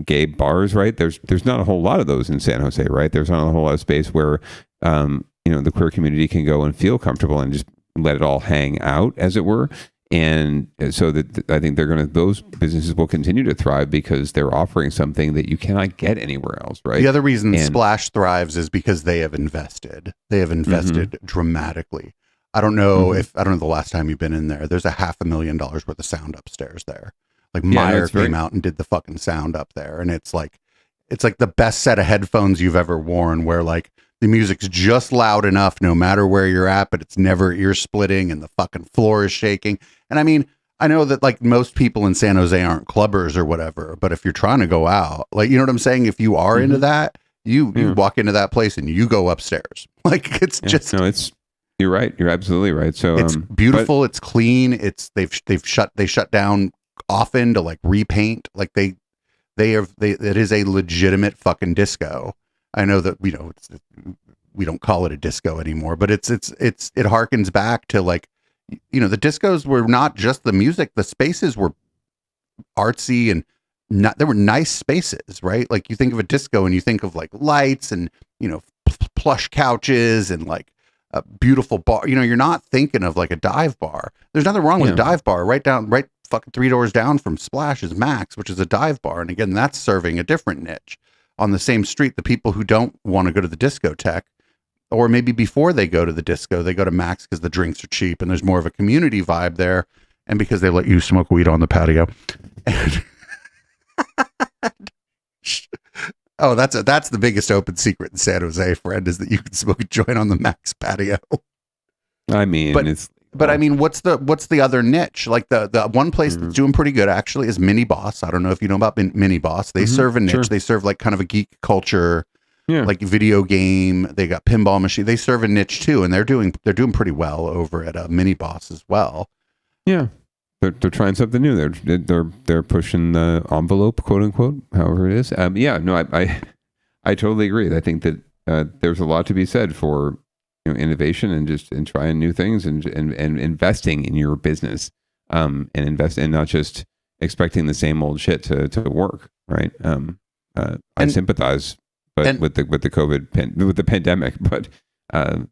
gay bars, right? There's not a whole lot of those in San Jose, right? There's not a whole lot of space where, the queer community can go and feel comfortable and just let it all hang out, as it were. And so that I think those businesses will continue to thrive because they're offering something that you cannot get anywhere else, right? The other reason Splash thrives is because they have invested. They have invested dramatically. I don't know the last time you've been in there. There's $500,000 worth of sound upstairs there. Like Meyer came out and did the fucking sound up there, and it's like the best set of headphones you've ever worn, where like the music's just loud enough no matter where you're at, but it's never ear splitting, and the fucking floor is shaking. And I mean, I know that like most people in San Jose aren't clubbers or whatever, but if you're trying to go out, like, you know what I'm saying? If you are into that, you walk into that place and you go upstairs. Like, it's you're right. You're absolutely right. So it's beautiful. It's clean. They shut down often to like repaint. Like it is a legitimate fucking disco. I know that, we don't call it a disco anymore, but it harkens back to like, the discos were not just the music. The spaces were artsy and there were nice spaces, right? Like, you think of a disco and you think of like lights and, plush couches and like a beautiful bar. You're not thinking of like a dive bar. There's nothing wrong with a dive bar. Right fucking 3 doors down from Splash is Max, which is a dive bar. And again, that's serving a different niche. On the same street, the people who don't want to go to the discotheque, or maybe before they go to the disco, they go to Max because the drinks are cheap and there's more of a community vibe there, and because they let you smoke weed on the patio. Oh, that's the biggest open secret in San Jose, friend, is that you can smoke a joint on the Max patio. I mean, but I mean, what's the other niche? Like the one place that's doing pretty good actually is Mini Boss. I don't know if you know about Mini Boss. They serve a niche. Sure. They serve like kind of a geek culture like video game. They got pinball machine. They serve a niche too, and they're doing pretty well over at Mini Boss as well. Yeah, they're trying something new. They're pushing the envelope, quote unquote, however it is. I totally agree. I think that there's a lot to be said for innovation and trying new things and investing in your business, and invest and not just expecting the same old shit to work. Right. I sympathize, but with the COVID with the pandemic, but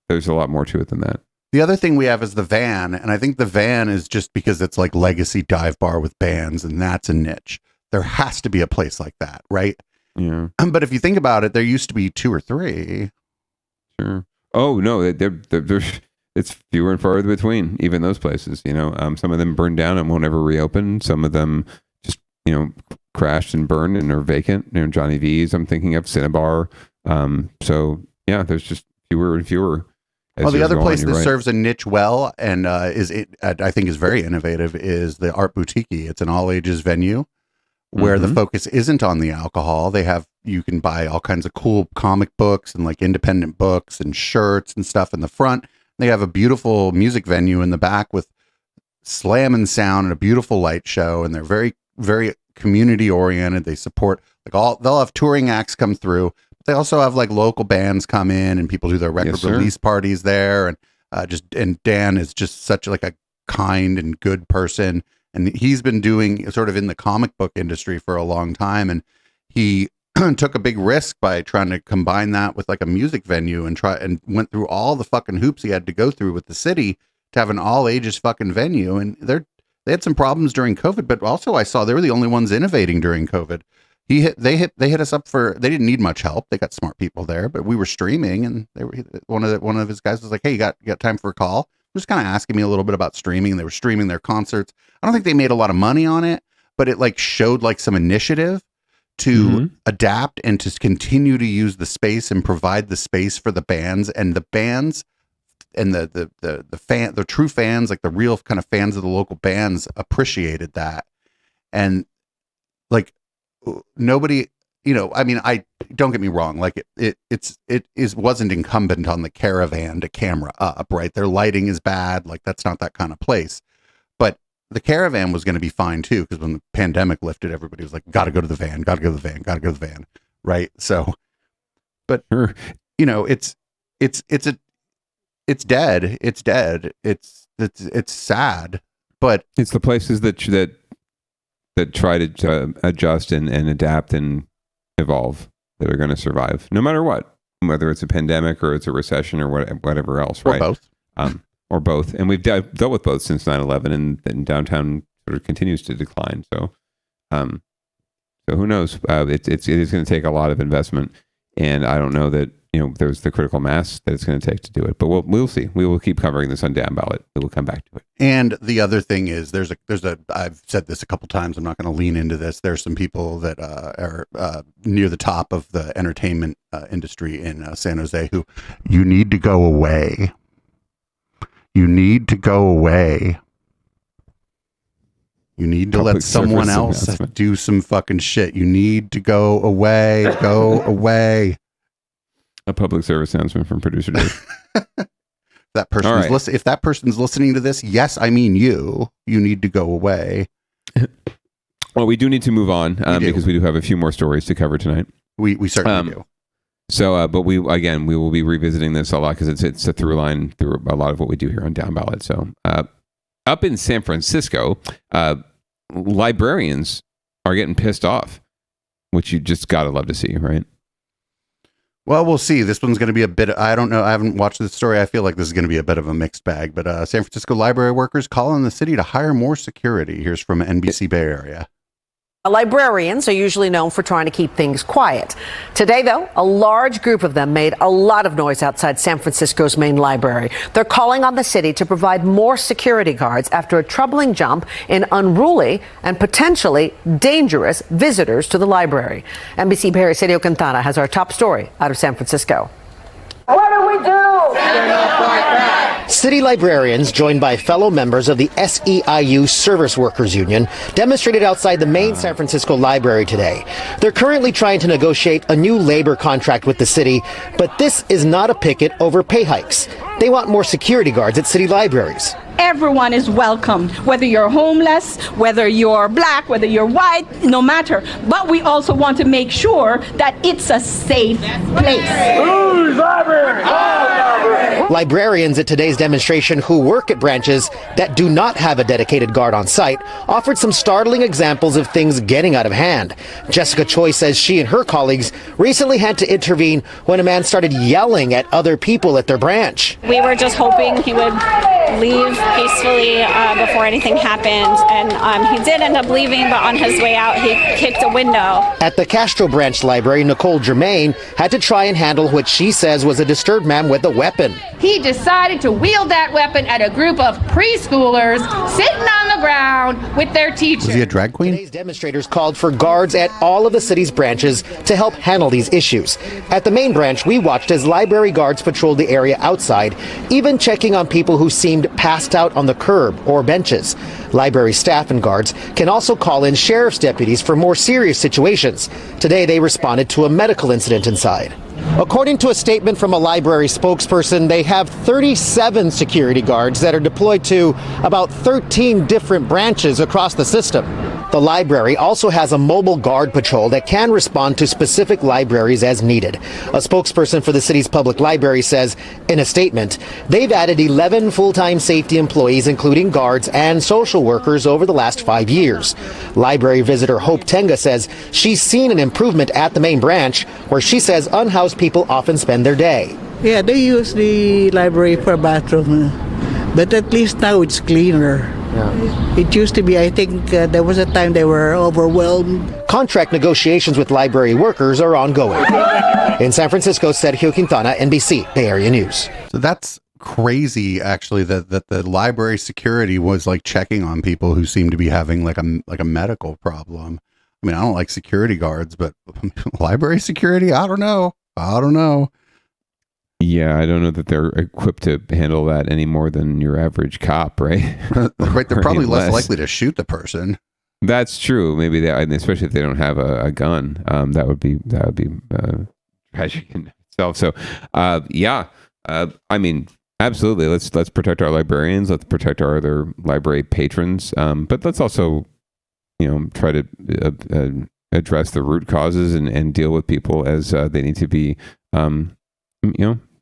there's a lot more to it than that. The other thing we have is the van, and I think the van is just because it's like legacy dive bar with bands, and that's a niche. There has to be a place like that, right? Yeah. But if you think about it, there used to be 2 or 3. Sure. Oh no, it's fewer and farther between. Even those places, some of them burned down and won't ever reopen. Some of them just crashed and burned and are vacant. Johnny V's, I'm thinking of Cinnabar. So yeah, there's just fewer and fewer. Well, the other place that serves a niche well and I think is very innovative is the Art Boutique. It's an all ages venue where the focus isn't on the alcohol. You can buy all kinds of cool comic books and like independent books and shirts and stuff in the front. They have a beautiful music venue in the back with slam and sound and a beautiful light show, and they're very, very community oriented. They support they'll have touring acts come through. They also have like local bands come in and people do their record release parties there. And Dan is just such like a kind and good person. And he's been doing sort of in the comic book industry for a long time. And he took a big risk by trying to combine that with like a music venue and went through all the fucking hoops he had to go through with the city to have an all ages fucking venue. And they had some problems during COVID, but also I saw they were the only ones innovating during COVID. They hit us up they didn't need much help. They got smart people there, but we were streaming, and one of his guys was like, "Hey, you got time for a call?" Just kind of asking me a little bit about streaming. They were streaming their concerts. I don't think they made a lot of money on it, but it like showed like some initiative to adapt and to continue to use the space and provide the space for the bands and the true fans, like the real kind of fans of the local bands, appreciated that. And like nobody, I don't get me wrong, like it wasn't incumbent on the Caravan to camera up, right? Their lighting is bad, like that's not that kind of place. But the Caravan was going to be fine too, because when the pandemic lifted, everybody was like, gotta go to the van, right? So, but it's dead. It's sad, but it's the places that try to adjust and adapt and evolve that are going to survive no matter what, whether it's a pandemic or it's a recession or whatever else, right? Or both. Or both. And we've dealt with both since 9/11, and downtown sort of continues to decline. So who knows? It is going to take a lot of investment, and I don't know that there's the critical mass that it's going to take to do it. But we'll see. We will keep covering this on Downballot. We will come back to it. And the other thing is, there's a. I've said this a couple times. I'm not going to lean into this. There's some people that are near the top of the entertainment industry in San Jose who you need to go away. You need to go away. You need to let someone else do some fucking shit. You need to go away. Go away. A public service announcement from producer Dave. That person is listening. If that person's listening to this, yes, I mean you. You need to go away. Well, we do need to move on because we do have a few more stories to cover tonight. We certainly do. So, but we will be revisiting this a lot because it's a through line through a lot of what we do here on Downballot. So, up in San Francisco, librarians are getting pissed off, which you just gotta love to see, right? Well, we'll see. This one's going to be a bit. I don't know. I haven't watched this story. I feel like this is going to be a bit of a mixed bag. But San Francisco library workers call on the city to hire more security. Here's from NBC Bay Area. Librarians are usually known for trying to keep things quiet. Today, though, a large group of them made a lot of noise outside San Francisco's main library. They're calling on the city to provide more security guards after a troubling jump in unruly and potentially dangerous visitors to the library. NBC Bay Area Sergio Quintana has our top story out of San Francisco. What do we do? Stand up like that. City librarians, joined by fellow members of the SEIU Service Workers Union, demonstrated outside the main San Francisco library today. They're currently trying to negotiate a new labor contract with the city, but this is not a picket over pay hikes. They want more security guards at city libraries. Everyone is welcome, whether you're homeless, whether you're black, whether you're white, no matter. But we also want to make sure that it's a safe place. Who's library? Librarians at today's demonstration who work at branches that do not have a dedicated guard on site offered some startling examples of things getting out of hand. Jessica Choi says she and her colleagues recently had to intervene when a man started yelling at other people at their branch. We were just hoping he would leave peacefully before anything happened, and he did end up leaving, but on his way out he kicked a window. At the Castro Branch Library, Nicole Germain had to try and handle what she says was a disturbed man with a weapon. He decided to wield that weapon at a group of preschoolers sitting on the ground with their teachers. Was he a drag queen? Today's demonstrators called for guards at all of the city's branches to help handle these issues. At the main branch, we watched as library guards patrolled the area outside, even checking on people who seemed passed out on the curb or benches. Library staff and guards can also call in sheriff's deputies for more serious situations. Today, they responded to a medical incident inside. According to a statement from a library spokesperson, they have 37 security guards that are deployed to about 13 different branches across the system. The library also has a mobile guard patrol that can respond to specific libraries as needed. A spokesperson for the city's public library says in a statement, they've added 11 full-time safety employees, including guards and social workers, over the last 5 years. Library visitor Hope Tenga says she's seen an improvement at the main branch, where she says unhoused people often spend their day. Yeah, they use the library for a bathroom, but at least now it's cleaner. Yeah. It used to be, I think there was a time they were overwhelmed. Contract negotiations with library workers are ongoing. In San Francisco, Sergio Quintana, NBC, Bay Area News. So that's crazy, actually, that the library security was like checking on people who seem to be having like a medical problem. I mean, I don't like security guards, but library security, I don't know. Yeah, I don't know that they're equipped to handle that any more than your average cop, right? Right, they're probably less likely to shoot the person. That's true. Maybe they, especially if they don't have a gun, that would be tragic in itself. So, I mean, absolutely. Let's protect our librarians. Let's protect our other library patrons. But let's also, try to address the root causes and deal with people as they need to be,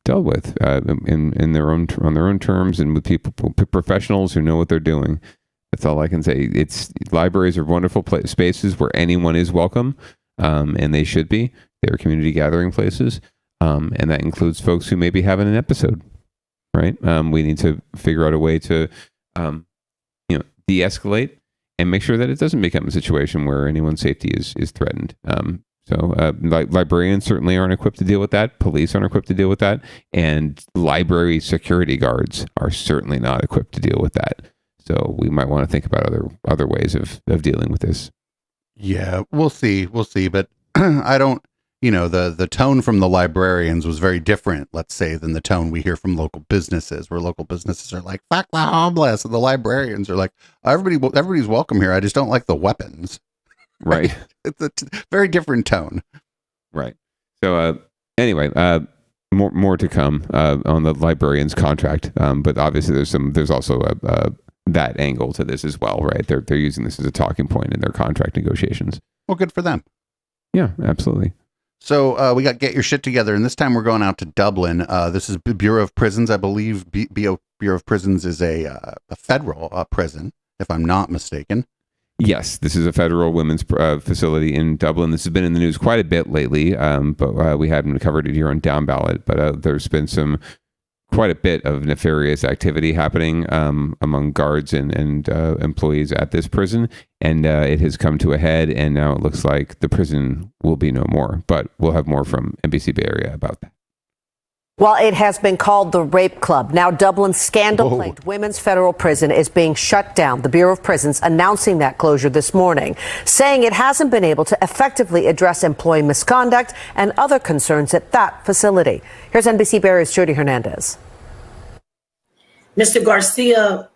dealt with in their own on their own terms, and with professionals who know what they're doing. That's all I can say. Libraries are wonderful spaces where anyone is welcome, and they should be. They're community gathering places, and that includes folks who may be having an episode. Right? We need to figure out a way to, de-escalate and make sure that it doesn't become a situation where anyone's safety is threatened. So librarians certainly aren't equipped to deal with that. Police aren't equipped to deal with that. And library security guards are certainly not equipped to deal with that. So we might want to think about other ways of dealing with this. Yeah, we'll see. But I don't, the tone from the librarians was very different, let's say, than the tone we hear from local businesses, where local businesses are like, fuck the homeless. And the librarians are like, everybody's welcome here. I just don't like the weapons. Right. It's a very different tone. Right. So anyway, more to come on the librarian's contract. But obviously there's also that angle to this as well, right? They're using this as a talking point in their contract negotiations. Well, good for them. Yeah, absolutely. So we got Get Your Shit Together, and this time we're going out to Dublin. This is Bureau of Prisons. I believe Bureau of Prisons is a federal prison, if I'm not mistaken. Yes, this is a federal women's facility in Dublin. This has been in the news quite a bit lately, but we haven't covered it here on Downballot. But there's been quite a bit of nefarious activity happening among guards and employees at this prison, and it has come to a head, and now it looks like the prison will be no more. But we'll have more from NBC Bay Area about that. Well, it has been called the Rape Club. Now, Dublin's scandal-plagued women's federal prison is being shut down. The Bureau of Prisons announcing that closure this morning, saying it hasn't been able to effectively address employee misconduct and other concerns at that facility. Here's NBC Bay Area's Jody Hernandez. Mr. Garcia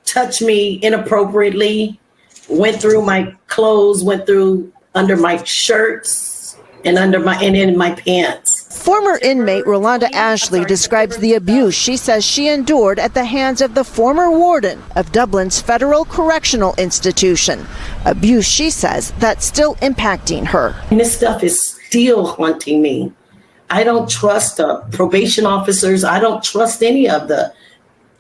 touched me inappropriately, went through my clothes, went through under my shirts and in my pants. Former inmate Rolanda Ashley describes the abuse she says she endured at the hands of the former warden of Dublin's Federal Correctional Institution. Abuse, she says, that's still impacting her. And this stuff is still haunting me. I don't trust the probation officers. I don't trust any of the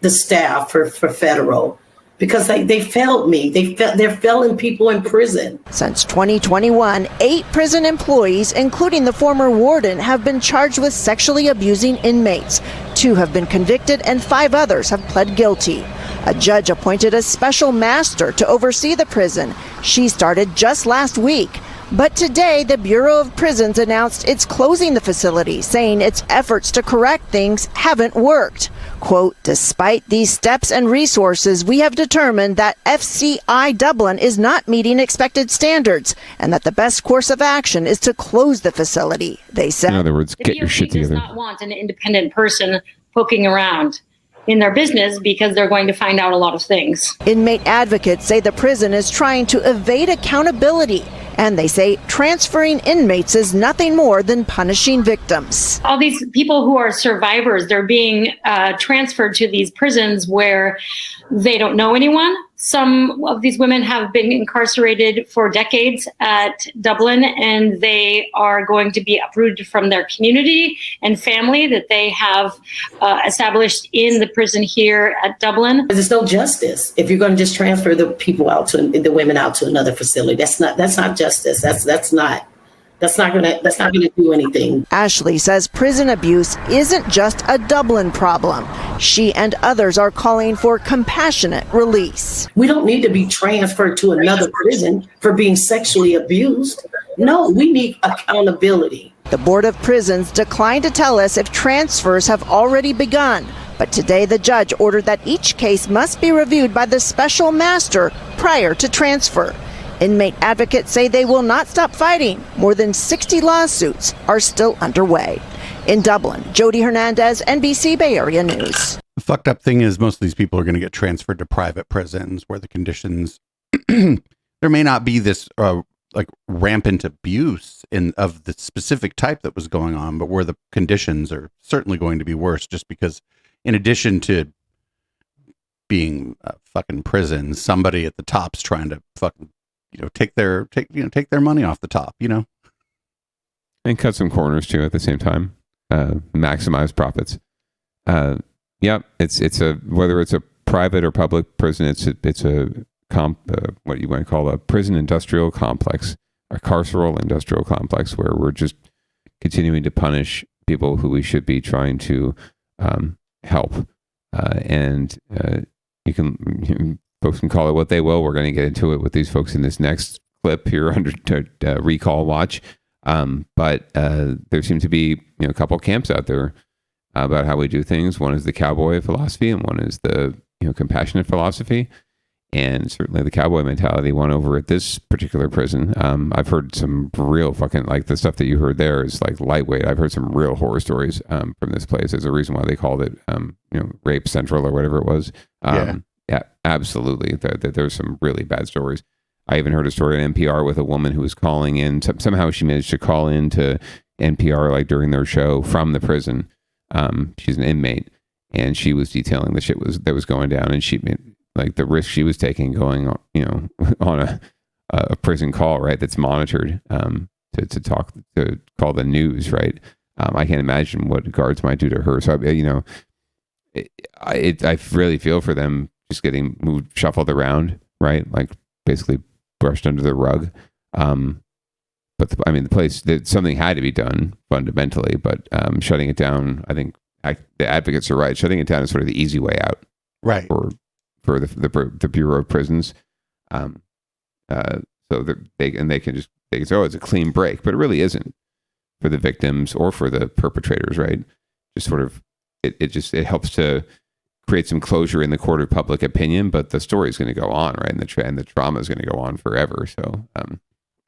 staff for federal, because they failed me. They're failing people in prison. Since 2021, 8 prison employees, including the former warden, have been charged with sexually abusing inmates. 2 have been convicted and 5 others have pled guilty. A judge appointed a special master to oversee the prison. She started just last week. But today, the Bureau of Prisons announced it's closing the facility, saying its efforts to correct things haven't worked. Quote, despite these steps and resources, we have determined that FCI Dublin is not meeting expected standards and that the best course of action is to close the facility, they said. In other words, get your shit together. The DOC does not want an independent person poking around in their business because they're going to find out a lot of things. Inmate advocates say the prison is trying to evade accountability, and they say transferring inmates is nothing more than punishing victims. All these people who are survivors, they're being transferred to these prisons where they don't know anyone. Some of these women have been incarcerated for decades at Dublin, and they are going to be uprooted from their community and family that they have established in the prison here at Dublin. There's no justice if you're going to just transfer the people out to the women out to another facility. That's not justice. That's not going to do anything. Ashley says prison abuse isn't just a Dublin problem. She and others are calling for compassionate release. We don't need to be transferred to another prison for being sexually abused. No, we need accountability. The Board of Prisons declined to tell us if transfers have already begun. But today the judge ordered that each case must be reviewed by the special master prior to transfer. Inmate advocates say they will not stop fighting. More than 60 lawsuits are still underway. In Dublin, Jody Hernandez, NBC Bay Area News. The fucked up thing is most of these people are going to get transferred to private prisons where the conditions, there may not be this like rampant abuse of the specific type that was going on, but where the conditions are certainly going to be worse, just because in addition to being fucking prison, somebody at the top's trying to fucking take their money off the top, and cut some corners too at the same time, maximize profits. It's a whether it's a private or public prison, it's a what you might call a prison industrial complex, a carceral industrial complex, where we're just continuing to punish people who we should be trying to help, and you can. Folks can call it what they will. We're going to get into it with these folks in this next clip here under recall watch. But there seem to be a couple camps out there about how we do things. One is the cowboy philosophy, and one is the compassionate philosophy. And certainly the cowboy mentality won over at this particular prison. I've heard some real fucking, like the stuff that you heard there is like lightweight. I've heard some real horror stories from this place. There's a reason why they called it Rape Central or whatever it was. Yeah, absolutely. There's some really bad stories. I even heard a story on NPR with a woman who was calling in. Somehow she managed to call in to NPR like during their show from the prison. She's an inmate, and she was detailing the shit that was going down, and she like the risk she was taking going on a prison call, right? That's monitored to call the news, right? I can't imagine what guards might do to her. So I really feel for them. Just getting moved, shuffled around, right? Like basically brushed under the rug. But the place, something had to be done fundamentally, but shutting it down, I think the advocates are right. Shutting it down is sort of the easy way out, right? For the Bureau of Prisons. So they can say, oh, it's a clean break, but it really isn't for the victims or for the perpetrators, right? Just sort of, it helps to create some closure in the court of public opinion, but the story is going to go on, right? And the trauma is going to go on forever. So,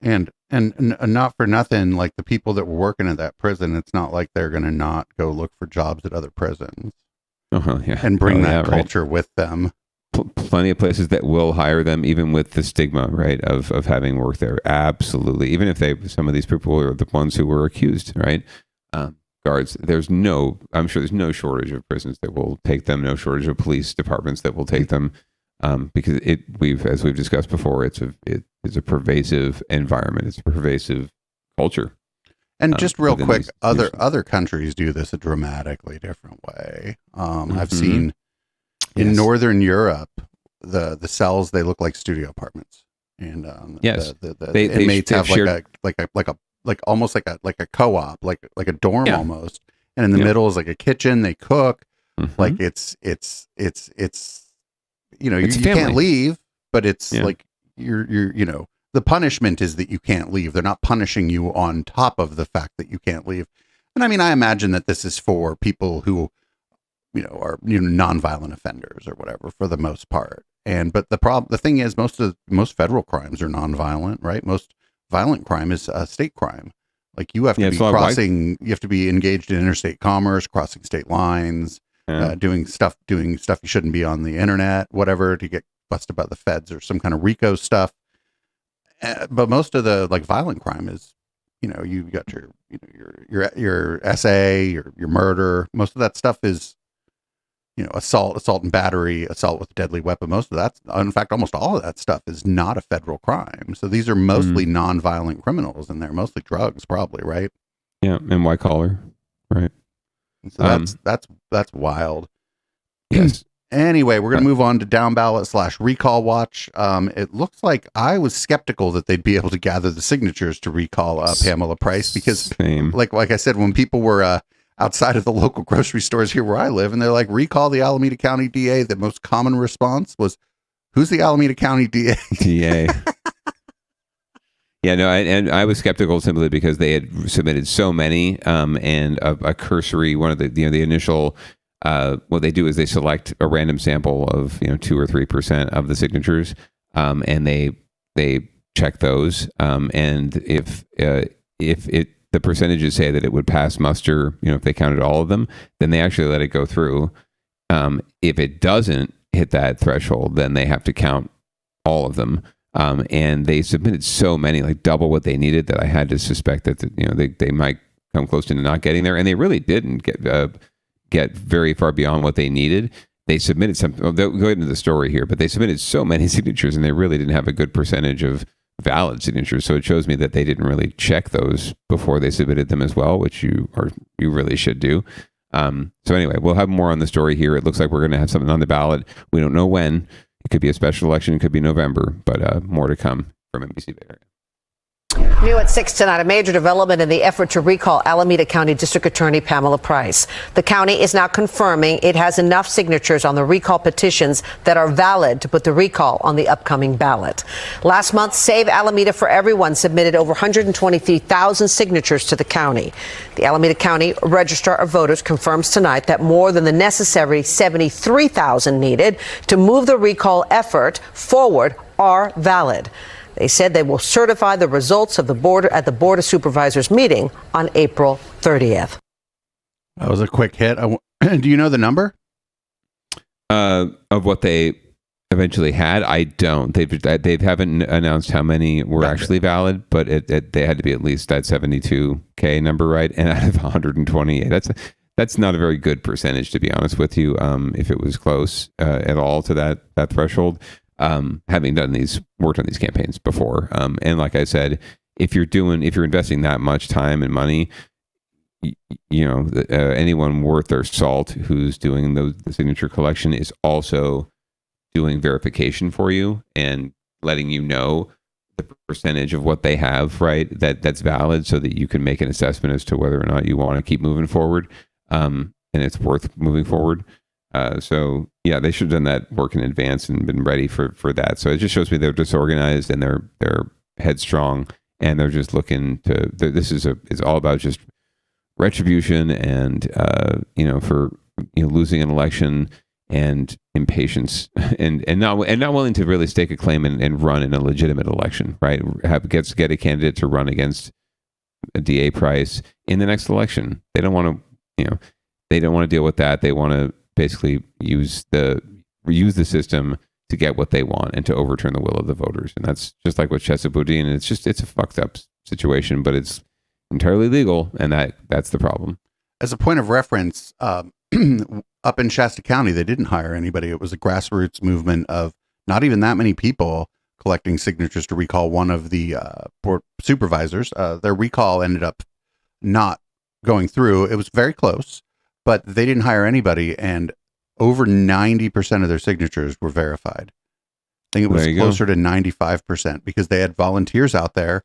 and not for nothing, like the people that were working at that prison, it's not like they're going to not go look for jobs at other prisons. and bring that culture with them. Plenty of places that will hire them, even with the stigma, right, of having worked there. Absolutely. Even if some of these people are the ones who were accused, right? Guards. I'm sure there's no shortage of prisons that will take them, no shortage of police departments that will take them. Because as we've discussed before, it's a pervasive environment. It's a pervasive culture. And just real quick, other countries do this a dramatically different way. I've seen in Northern Europe, the cells, they look like studio apartments, and the inmates have almost like a co-op, like a dorm almost, and in the middle is like a kitchen. They cook, like it's you can't leave, but it's like you're the punishment is that you can't leave. They're not punishing you on top of the fact that you can't leave. And I mean, I imagine that this is for people who, are nonviolent offenders or whatever for the most part. But the thing is, most federal crimes are nonviolent, right? Most violent crime is a state crime. Like you have to be crossing, you have to be engaged in interstate commerce, crossing state lines, doing stuff you shouldn't be on the internet, whatever, to get busted by the feds or some kind of RICO stuff. But most of the violent crime is, you got your SA, your murder. Most of that stuff is, assault and battery, assault with a deadly weapon. Most of that, in fact, almost all of that stuff is not a federal crime. So these are mostly non-violent criminals, and they're mostly drugs, probably, right? Yeah, and white collar, right? So that's wild. Yes. Anyway, we're going to move on to Downballot / Recall Watch. It looks like I was skeptical that they'd be able to gather the signatures to recall Pamela Price because, like I said, when people were outside of the local grocery stores here where I live, and they're like, recall the Alameda County DA, the most common response was, who's the Alameda County DA? DA. Yeah, no, and I was skeptical simply because they had submitted so many, and a cursory one of the initial. What they do is they select a random sample of 2 or 3% of the signatures, and they check those. And if the percentages say that it would pass muster, if they counted all of them, then they actually let it go through. If it doesn't hit that threshold, then they have to count all of them. And they submitted so many, like double what they needed, that I had to suspect that they might come close to not getting there, and they really didn't get very far beyond what they needed. They submitted they'll go into the story here, but they submitted so many signatures, and they really didn't have a good percentage of valid signatures. So it shows me that they didn't really check those before they submitted them as well, which you really should do. So anyway, we'll have more on the story here. It looks like we're going to have something on the ballot. We don't know when. It could be a special election. It could be November, but more to come from NBC Bay Area. New at 6 tonight, a major development in the effort to recall Alameda County District Attorney Pamela Price. The county is now confirming it has enough signatures on the recall petitions that are valid to put the recall on the upcoming ballot. Last month, Save Alameda for Everyone submitted over 123,000 signatures to the county. The Alameda County Registrar of Voters confirms tonight that more than the necessary 73,000 needed to move the recall effort forward are valid. They said they will certify the results of the Board of Supervisors meeting on April 30th. That was a quick hit. Do you know the number? Of what they eventually had? I don't. They haven't announced how many were actually valid, but they had to be at least that 72K number, right? And out of 128, that's not a very good percentage, to be honest with you. If it was close at all to that threshold. Having worked on these campaigns before. And like I said, if you're investing that much time and money, anyone worth their salt who's doing the signature collection is also doing verification for you and letting you know the percentage of what they have, right? That's valid, so that you can make an assessment as to whether or not you want to keep moving forward. And it's worth moving forward. So yeah, they should have done that work in advance and been ready for that. So it just shows me they're disorganized and they're headstrong, and they're just looking to. This is all about just retribution and for losing an election and impatience and not willing to really stake a claim and run in a legitimate election, right? Get a candidate to run against a DA Price in the next election. They don't want to. They don't want to deal with that. They want to basically use the system to get what they want and to overturn the will of the voters. And that's just like with Chesa Boudin. It's a fucked up situation, but it's entirely legal, and that's the problem. As a point of reference, up in Shasta County, they didn't hire anybody. It was a grassroots movement of not even that many people collecting signatures to recall one of the board supervisors. Their recall ended up not going through. It was very close, but they didn't hire anybody, and over 90% of their signatures were verified. I think it was closer to 95% because they had volunteers out there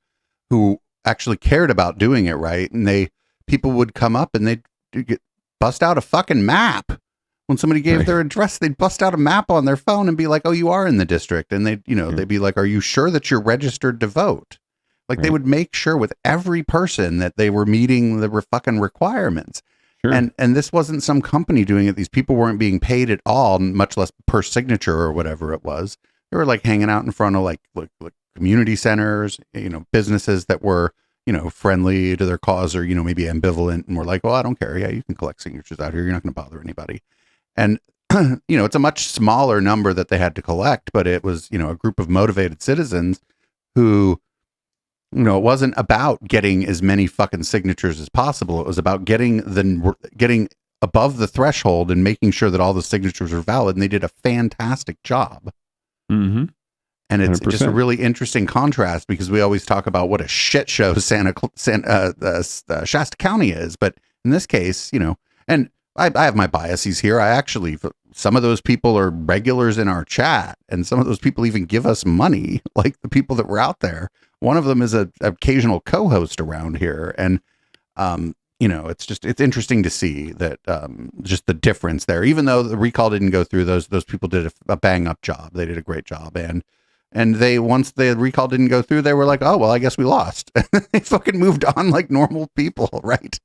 who actually cared about doing it right, and people would come up and they'd bust out a fucking map. When somebody gave their address, they'd bust out a map on their phone and be like, "Oh, you are in the district," and they'd be like, "Are you sure that you're registered to vote?" Like they would make sure with every person that they were meeting the fucking requirements. Sure. And this wasn't some company doing it. These people weren't being paid at all, much less per signature or whatever it was. They were like hanging out in front of like community centers, businesses that were, friendly to their cause or, maybe ambivalent, and were like, "Well, I don't care. Yeah, you can collect signatures out here. You're not going to bother anybody." And, it's a much smaller number that they had to collect, but it was, a group of motivated citizens who, it wasn't about getting as many fucking signatures as possible. It was about getting above the threshold and making sure that all the signatures are valid. And they did a fantastic job. Mm-hmm. And it's 100%. Just a really interesting contrast because we always talk about what a shit show Shasta County is. But in this case, and I have my biases here. Some of those people are regulars in our chat, and some of those people even give us money, like the people that were out there. One of them is an occasional co-host around here. And, it's interesting to see that just the difference there, even though the recall didn't go through, those people did a bang up job. They did a great job. And once the recall didn't go through, they were like, "Oh, well, I guess we lost." They fucking moved on like normal people. Right.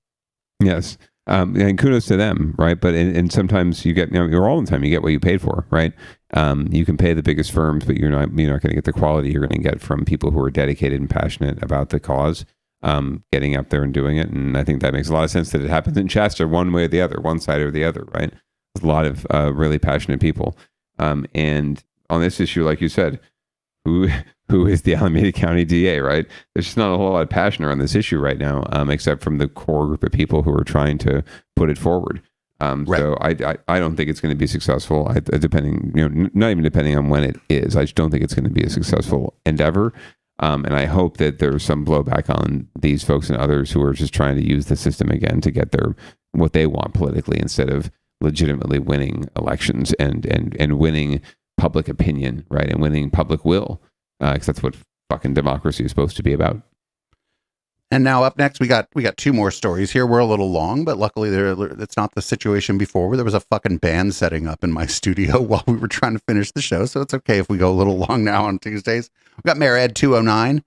Yes. And kudos to them, right? But and sometimes you get, you're all the time, you get what you paid for, right? You can pay the biggest firms, but you're not going to get the quality you're going to get from people who are dedicated and passionate about the cause, getting up there and doing it. And I think that makes a lot of sense that it happens in Chester one way or the other, one side or the other, right? There's a lot of really passionate people. And on this issue, like you said, who is the Alameda County DA, right? There's just not a whole lot of passion around this issue right now, except from the core group of people who are trying to put it forward. So I don't think it's going to be successful. Depending, not even depending on when it is, I just don't think it's going to be a successful endeavor. And I hope that there's some blowback on these folks and others who are just trying to use the system again to get what they want politically instead of legitimately winning elections and winning public opinion, right? And winning public will, because that's what fucking democracy is supposed to be about. And now up next, we got two more stories here. We're a little long, but luckily it's not the situation before where there was a fucking band setting up in my studio while we were trying to finish the show. So it's okay if we go a little long now on Tuesdays. We've got Mayor Ed 209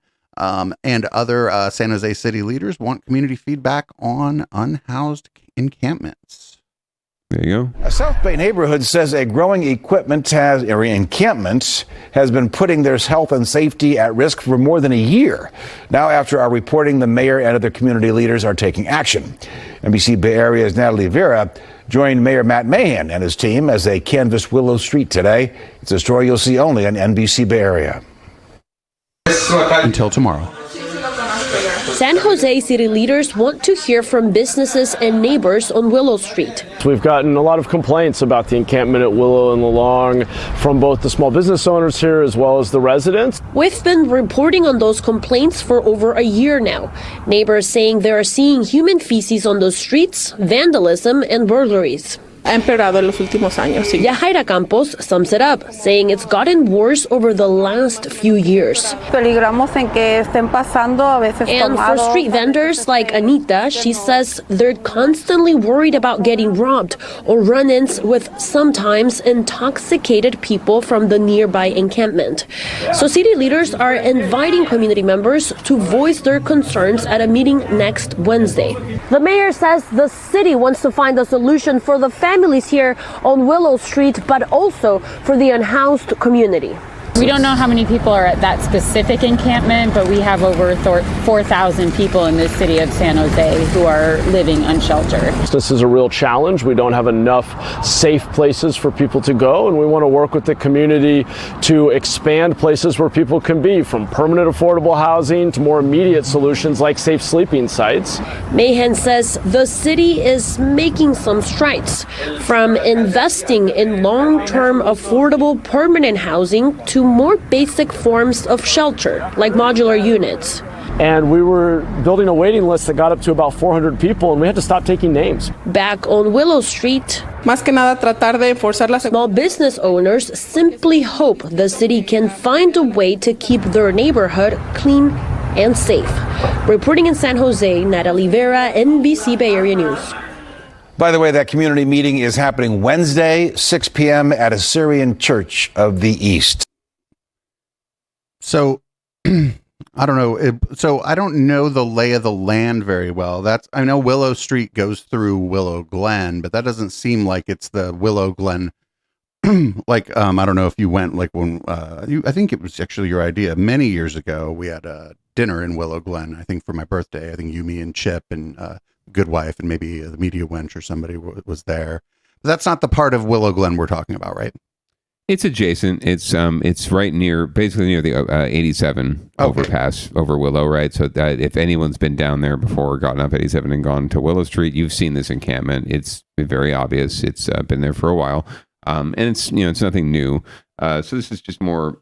and other San Jose city leaders want community feedback on unhoused encampments. There you go. A South Bay neighborhood says a growing encampment has been putting their health and safety at risk for more than a year. Now, after our reporting, the mayor and other community leaders are taking action. NBC Bay Area's Natalie Vera joined Mayor Matt Mahan and his team as they canvassed Willow Street today. It's a story you'll see only on NBC Bay Area. Until tomorrow. San Jose city leaders want to hear from businesses and neighbors on Willow Street. We've gotten a lot of complaints about the encampment at Willow and Long from both the small business owners here as well as the residents. We've been reporting on those complaints for over a year now. Neighbors saying they are seeing human feces on those streets, vandalism and burglaries. Yajaira Campos sums it up, saying it's gotten worse over the last few years. And for street vendors like Anita, she says they're constantly worried about getting robbed or run-ins with sometimes intoxicated people from the nearby encampment. So city leaders are inviting community members to voice their concerns at a meeting next Wednesday. The mayor says the city wants to find a solution for the families here on Willow Street, but also for the unhoused community. We don't know how many people are at that specific encampment, but we have over 4,000 people in the city of San Jose who are living unsheltered. This is a real challenge. We don't have enough safe places for people to go, and we want to work with the community to expand places where people can be, from permanent affordable housing to more immediate solutions like safe sleeping sites. Mahan says the city is making some strides, from investing in long-term affordable permanent housing to more basic forms of shelter, like modular units. And we were building a waiting list that got up to about 400 people, and we had to stop taking names. Back on Willow Street, small business owners simply hope the city can find a way to keep their neighborhood clean and safe. Reporting in San Jose, Natalie Vera, NBC Bay Area News. By the way, that community meeting is happening Wednesday, 6 p.m. at a Syrian Church of the East. So, I don't know. So I don't know the lay of the land very well. I know Willow Street goes through Willow Glen, but that doesn't seem like it's the Willow Glen. Like, I don't know if you went like when, I think it was actually your idea many years ago. We had a dinner in Willow Glen, I think for my birthday. I think you, me and Chip and, Good Wife and maybe the Media Wench or somebody was there. But that's not the part of Willow Glen we're talking about, right? It's adjacent. It's right near, basically near the 87 overpass over Willow, right? So that if anyone's been down there before, gotten up 87 and gone to Willow Street, you've seen this encampment. It's very obvious. It's been there for a while, and it's nothing new. So this is just more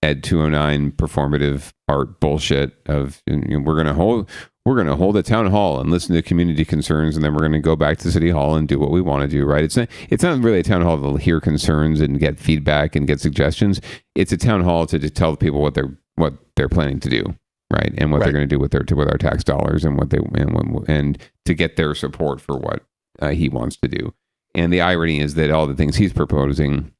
Ed 209 performative art bullshit of we're going to hold a town hall and listen to community concerns, and then we're going to go back to City Hall and do what we want to do, right? It's not really a town hall to hear concerns and get feedback and get suggestions. It's a town hall to just tell people what they're planning to do, right? And what they're going to do with our tax dollars and and to get their support for what he wants to do. And the irony is that all the things he's proposing,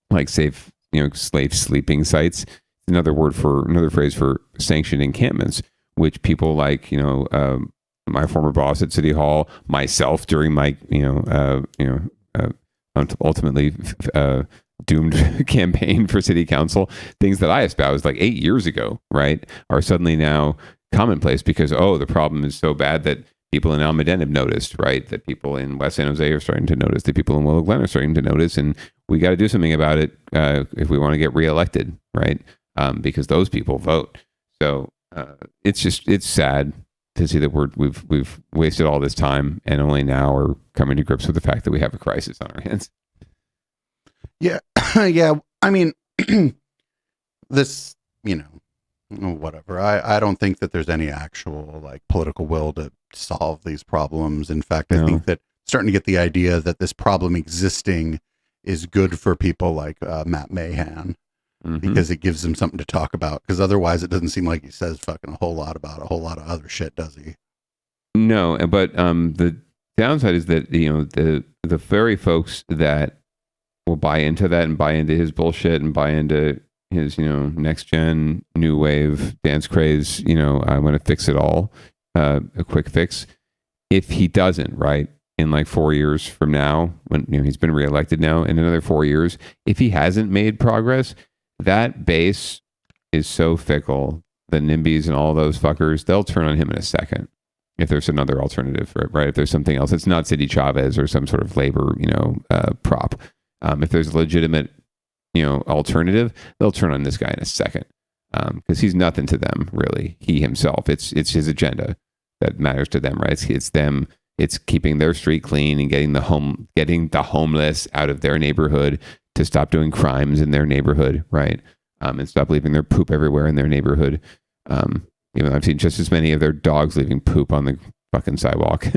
like safe, slave sleeping sites, another phrase for sanctioned encampments, which people like, my former boss at City Hall, myself during my, ultimately doomed campaign for city council, things that I espoused like 8 years ago, right, are suddenly now commonplace because, the problem is so bad that people in Almaden have noticed, right, that people in West San Jose are starting to notice, that people in Willow Glen are starting to notice, and we got to do something about it if we want to get reelected, right, because those people vote. So it's sad to see that we've wasted all this time and only now are coming to grips with the fact that we have a crisis on our hands. Yeah. Yeah. I mean, this, whatever. I don't think that there's any actual like political will to solve these problems. In fact, I think that starting to get the idea that this problem existing is good for people like Matt Mahan. Because it gives him something to talk about. Because otherwise, it doesn't seem like he says fucking a whole lot about a whole lot of other shit, does he? No, but the downside is that the very folks that will buy into that and buy into his bullshit and buy into his next gen new wave dance craze. I'm going to fix it all, a quick fix. If he doesn't, right, in like 4 years from now, when he's been reelected now, in another 4 years, if he hasn't made progress. That base is so fickle. The NIMBYs and all those fuckers, they'll turn on him in a second if there's another alternative, right? If there's something else, it's not City Chavez or some sort of labor, prop. If there's a legitimate, alternative, they'll turn on this guy in a second because he's nothing to them, really. He himself, it's his agenda that matters to them, right? It's them. It's keeping their street clean and getting the homeless out of their neighborhood, to stop doing crimes in their neighborhood, right? And stop leaving their poop everywhere in their neighborhood. I've seen just as many of their dogs leaving poop on the fucking sidewalk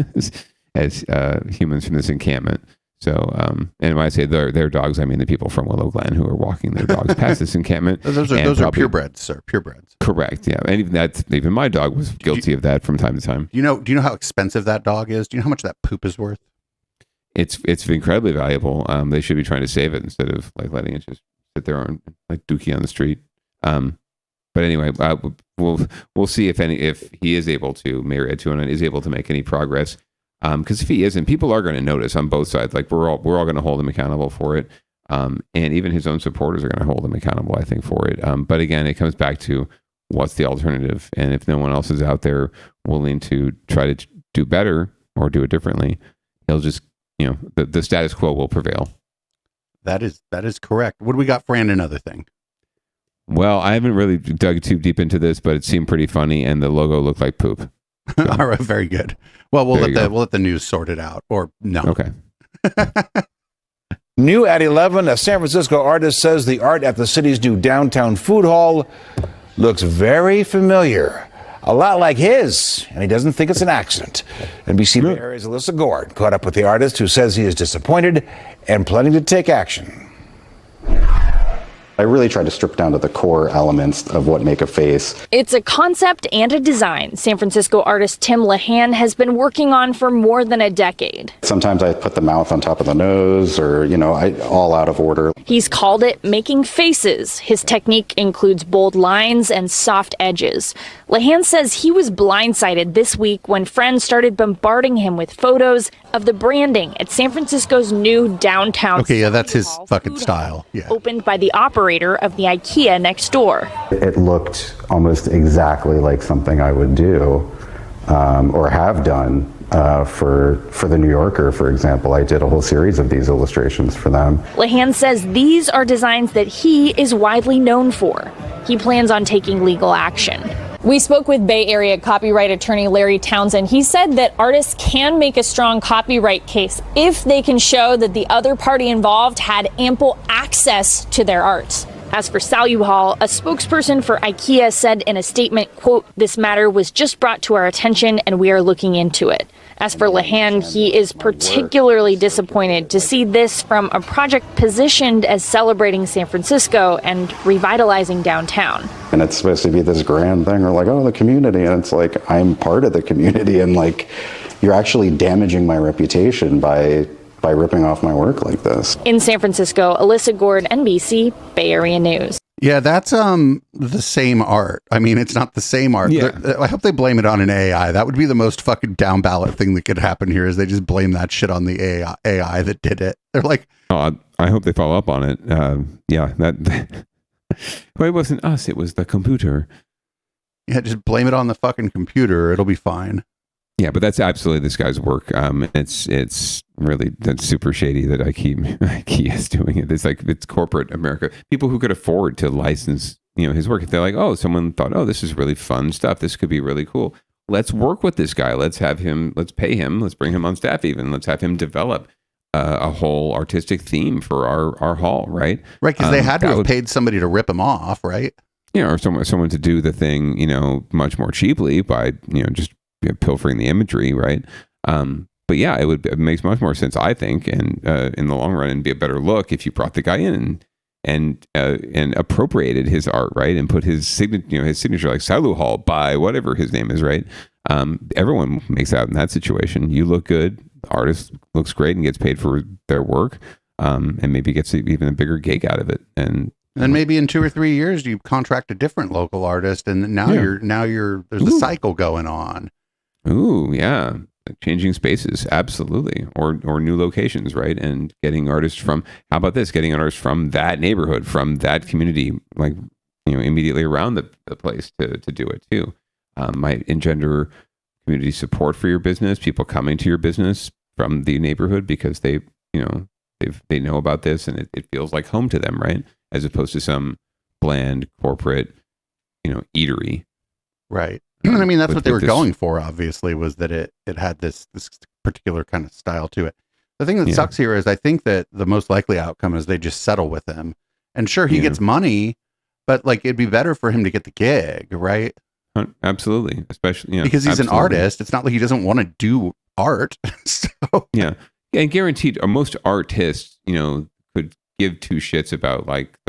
as humans from this encampment. So, and when I say their dogs, I mean the people from Willow Glen who are walking their dogs past this encampment. Those are purebreds, sir. Purebreds. Correct. Yeah, and even my dog was guilty of that from time to time. Do you know how expensive that dog is? Do you know how much that poop is worth? It's incredibly valuable. They should be trying to save it instead of like letting it just sit there on like dookie on the street. But anyway, we'll see if he is able to, Mayor Ed 209 is able to make any progress. Because if he isn't, people are going to notice on both sides. Like we're all going to hold him accountable for it. And even his own supporters are going to hold him accountable, I think, for it. But again, it comes back to what's the alternative? And if no one else is out there willing to try to do better or do it differently, he'll just, the status quo will prevail. That is correct. What do we got for another thing? Well, I haven't really dug too deep into this, but it seemed pretty funny, and the logo looked like poop. So. All right, very good. Well, we'll let the news sort it out, or no. Okay. New at 11, a San Francisco artist says the art at the city's new downtown food hall looks very familiar. A lot like his, and he doesn't think it's an accident. NBC Bay Area's Alyssa Gord caught up with the artist, who says he is disappointed and planning to take action. I really tried to strip down to the core elements of what make a face. It's a concept and a design San Francisco artist Tim Lehan has been working on for more than a decade. Sometimes I put the mouth on top of the nose, or, all out of order. He's called it making faces. His technique includes bold lines and soft edges. Lehan says he was blindsided this week when friends started bombarding him with photos of the branding at San Francisco's new downtown. Okay, yeah, that's his fucking style. Yeah. Opened by the operator of the IKEA next door. It looked almost exactly like something I would do or have done for the New Yorker, for example. I did a whole series of these illustrations for them. Lehan says these are designs that he is widely known for. He plans on taking legal action. We spoke with Bay Area copyright attorney Larry Townsend. He said that artists can make a strong copyright case if they can show that the other party involved had ample access to their art. As for Sal Hall, a spokesperson for IKEA said in a statement, quote, "This matter was just brought to our attention and we are looking into it." As for Lehan, he is particularly disappointed to see this from a project positioned as celebrating San Francisco and revitalizing downtown. And it's supposed to be this grand thing, or like, oh, the community. And it's like, I'm part of the community. And like, you're actually damaging my reputation by ripping off my work like this. In San Francisco, Alyssa Gord, NBC, Bay Area News. Yeah, that's the same art. I mean, it's not the same art. Yeah. I hope they blame it on an AI. That would be the most fucking down ballot thing that could happen here, is they just blame that shit on the AI that did it. They're like, oh, I hope they follow up on it. Yeah, that well, it wasn't us, it was the computer. Yeah, just blame it on the fucking computer. It'll be fine. Yeah, but that's absolutely this guy's work. It's really, that's super shady that IKEA is doing it. It's like, it's corporate America. People who could afford to license, his work. If they're like, oh, someone thought, oh, this is really fun stuff. This could be really cool. Let's work with this guy. Let's have him. Let's pay him. Let's bring him on staff. Even let's have him develop a whole artistic theme for our hall. Right. Right. Because they had to have paid somebody to rip him off. Right. Or someone to do the thing, much more cheaply by, just pilfering the imagery, right? But yeah, it makes much more sense, I think, and in the long run, and be a better look if you brought the guy in and appropriated his art, right, and put his signature, like Salu Hall by whatever his name is, right? Everyone makes out in that situation. You look good, the artist looks great and gets paid for their work, and maybe gets even a bigger gig out of it, and maybe in 2 or 3 years you contract a different local artist, and now you're there's a cycle going on. Ooh, yeah. Changing spaces, absolutely. Or new locations, right? And getting artists from, how about this? Getting artists from that neighborhood, from that community, like, immediately around the place to do it too. Might engender community support for your business, people coming to your business from the neighborhood because they know about this and it feels like home to them, right? As opposed to some bland corporate, eatery. Right. I mean, that's what they were going for, obviously, was that it had this particular kind of style to it. The thing that sucks here is I think that the most likely outcome is they just settle with him. And sure, he gets money, but like, it'd be better for him to get the gig, right? Absolutely. Especially, because he's an artist. It's not like he doesn't want to do art. So. Yeah. And guaranteed, most artists, could give two shits about, like,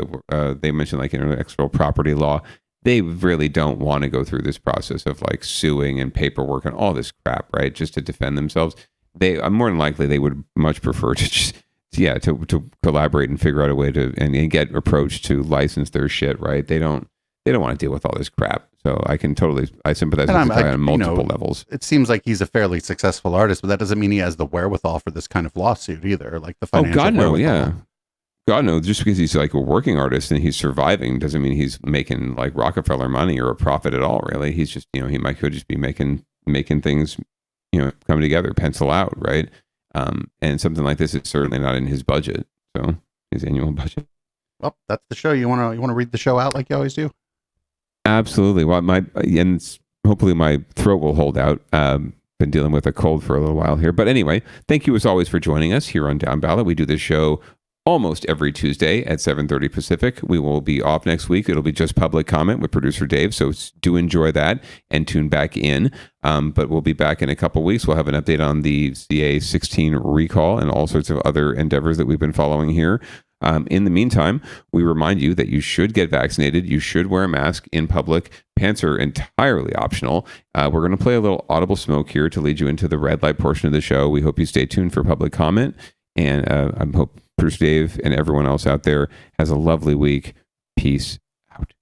they mentioned, like, intellectual property law. They really don't want to go through this process of like suing and paperwork and all this crap, right? Just to defend themselves. More than likely, they would much prefer to just, to collaborate and figure out a way to and get approached to license their shit, right? They don't want to deal with all this crap. So I sympathize with the guy on multiple levels. It seems like he's a fairly successful artist, but that doesn't mean he has the wherewithal for this kind of lawsuit either. Like the financial. Oh God, no, yeah. God, no, just because he's like a working artist and he's surviving doesn't mean he's making like Rockefeller money or a profit at all, really. He's just, he could just be making things, come together, pencil out, right? And something like this is certainly not in his budget. So his annual budget. Well, that's the show. You want to read the show out like you always do? Absolutely. Well, hopefully my throat will hold out. Been dealing with a cold for a little while here. But anyway, thank you as always for joining us here on Down Ballot. We do this show almost every Tuesday at 7:30 Pacific. We will be off next week. It'll be just public comment with producer Dave. So do enjoy that and tune back in. But we'll be back in a couple weeks. We'll have an update on the CA16 recall and all sorts of other endeavors that we've been following here. In the meantime, we remind you that you should get vaccinated. You should wear a mask in public. Pants are entirely optional. We're going to play a little audible smoke here to lead you into the red light portion of the show. We hope you stay tuned for public comment. And I hope Bruce Dave and everyone else out there has a lovely week. Peace out.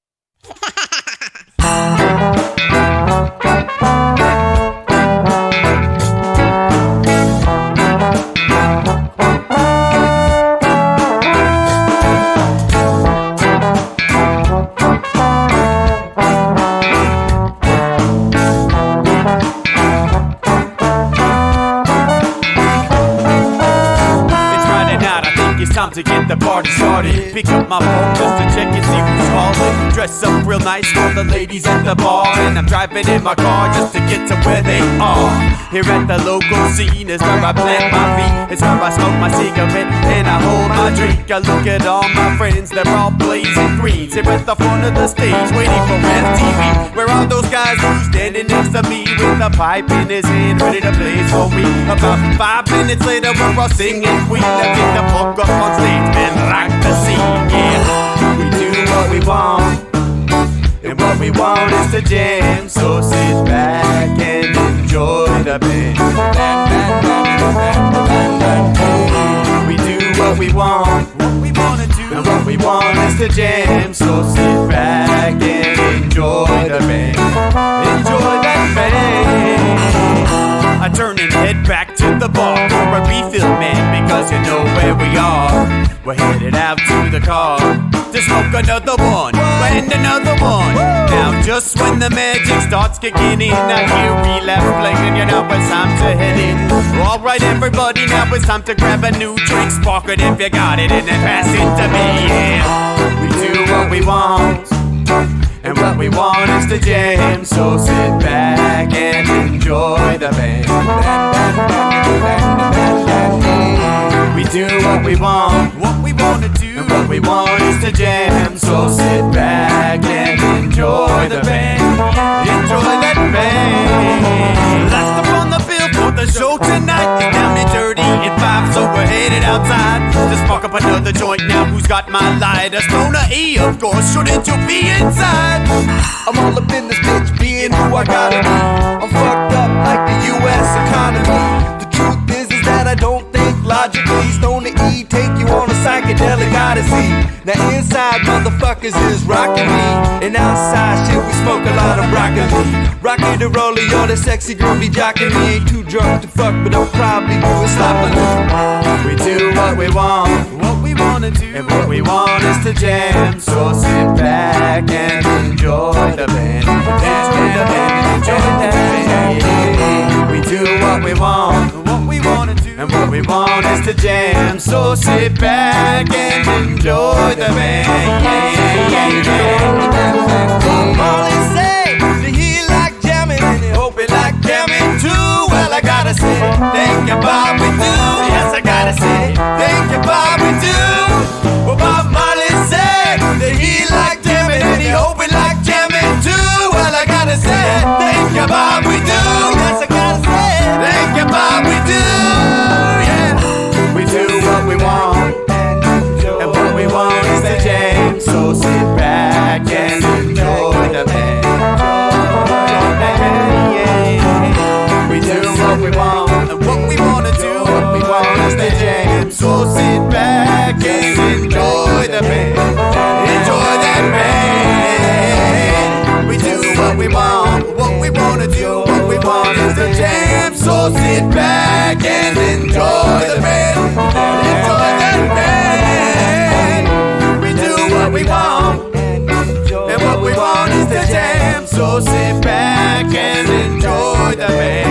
Time to get the party started. Pick up my phone just to check and see who's calling. Dress up real nice for the ladies at the bar, and I'm driving in my car just to get to where they are. Here at the local scene is where I plant my feet. It's where I smoke my cigarette and I hold my drink. I look at all my friends, they're all blazing greens. Here at the front of the stage, waiting for MTV. Where are those guys who's standing next to me with a pipe in his hand, ready to blaze for me? About 5 minutes later, we're all singing Queen. Let's get the fuck up on stage and rock the scene, yeah. We do what we want, and what we want is to jam. So sit back and enjoy the band. We do what we want, and what we want is to jam. So sit back and enjoy the band. Enjoy that band. I turn and head back to the bar for a refill, man, because you know where we are. We're headed out to the car to smoke another one and another one. Now just when the magic starts kicking in, I hear relapse playing, you know it's time to head in. Alright everybody, now it's time to grab a new drink. Spark it if you got it and then pass it to me, yeah. We do what we want, and what we want is to jam. So sit back and enjoy the band. We do what we want to do, and what we want is to jam. So sit back and enjoy the band. Enjoy that band. Last up on the bill for the show tonight is Down and Dirty at 5, so we're headed outside to spark up another joint. Now who's got my lighter? Stoner E, of course, shouldn't you be inside? I'm all up in this bitch, being who I gotta be. I'm fucked up like the U.S. economy. The truth is that I don't think logically. Stoner E take you on a psychedelic odyssey. Now inside motherfuckers is rockin' me, and outside shit we smoke a lot of broccoli. Rocky the roller, yo, that sexy girl be jockin' me. Ain't too drunk to fuck, but I'll probably do it sloppily. We do what we want, what we wanna do, and what we want is to jam. So sit back and enjoy the band. Enjoy the band, enjoy the band. We do what we want, what we wanna do, and what we want is to jam. So sit back and enjoy the band. Molly say that he like jamming, and he hope he like jamming too. Well, I gotta say, thank you, Bob, we do. Yes, I gotta say, thank you, Bob, we do. Well, Bob Marley said that he like jamming, and he hope he like jamming too. Well, I gotta say, thank you, Bob, we do. Yes, I gotta say, thank you, Bob, we do. Yeah, we do what we want, and what we want is to jam. So sit back and enjoy the band. We do what we want, and what we wanna do, what we want is to jam. So sit back and enjoy the band. Enjoy that band. We do what we want, what we wanna do, what we want is to jam. So sit back and enjoy the band. Enjoy that band. So sit back and enjoy the band.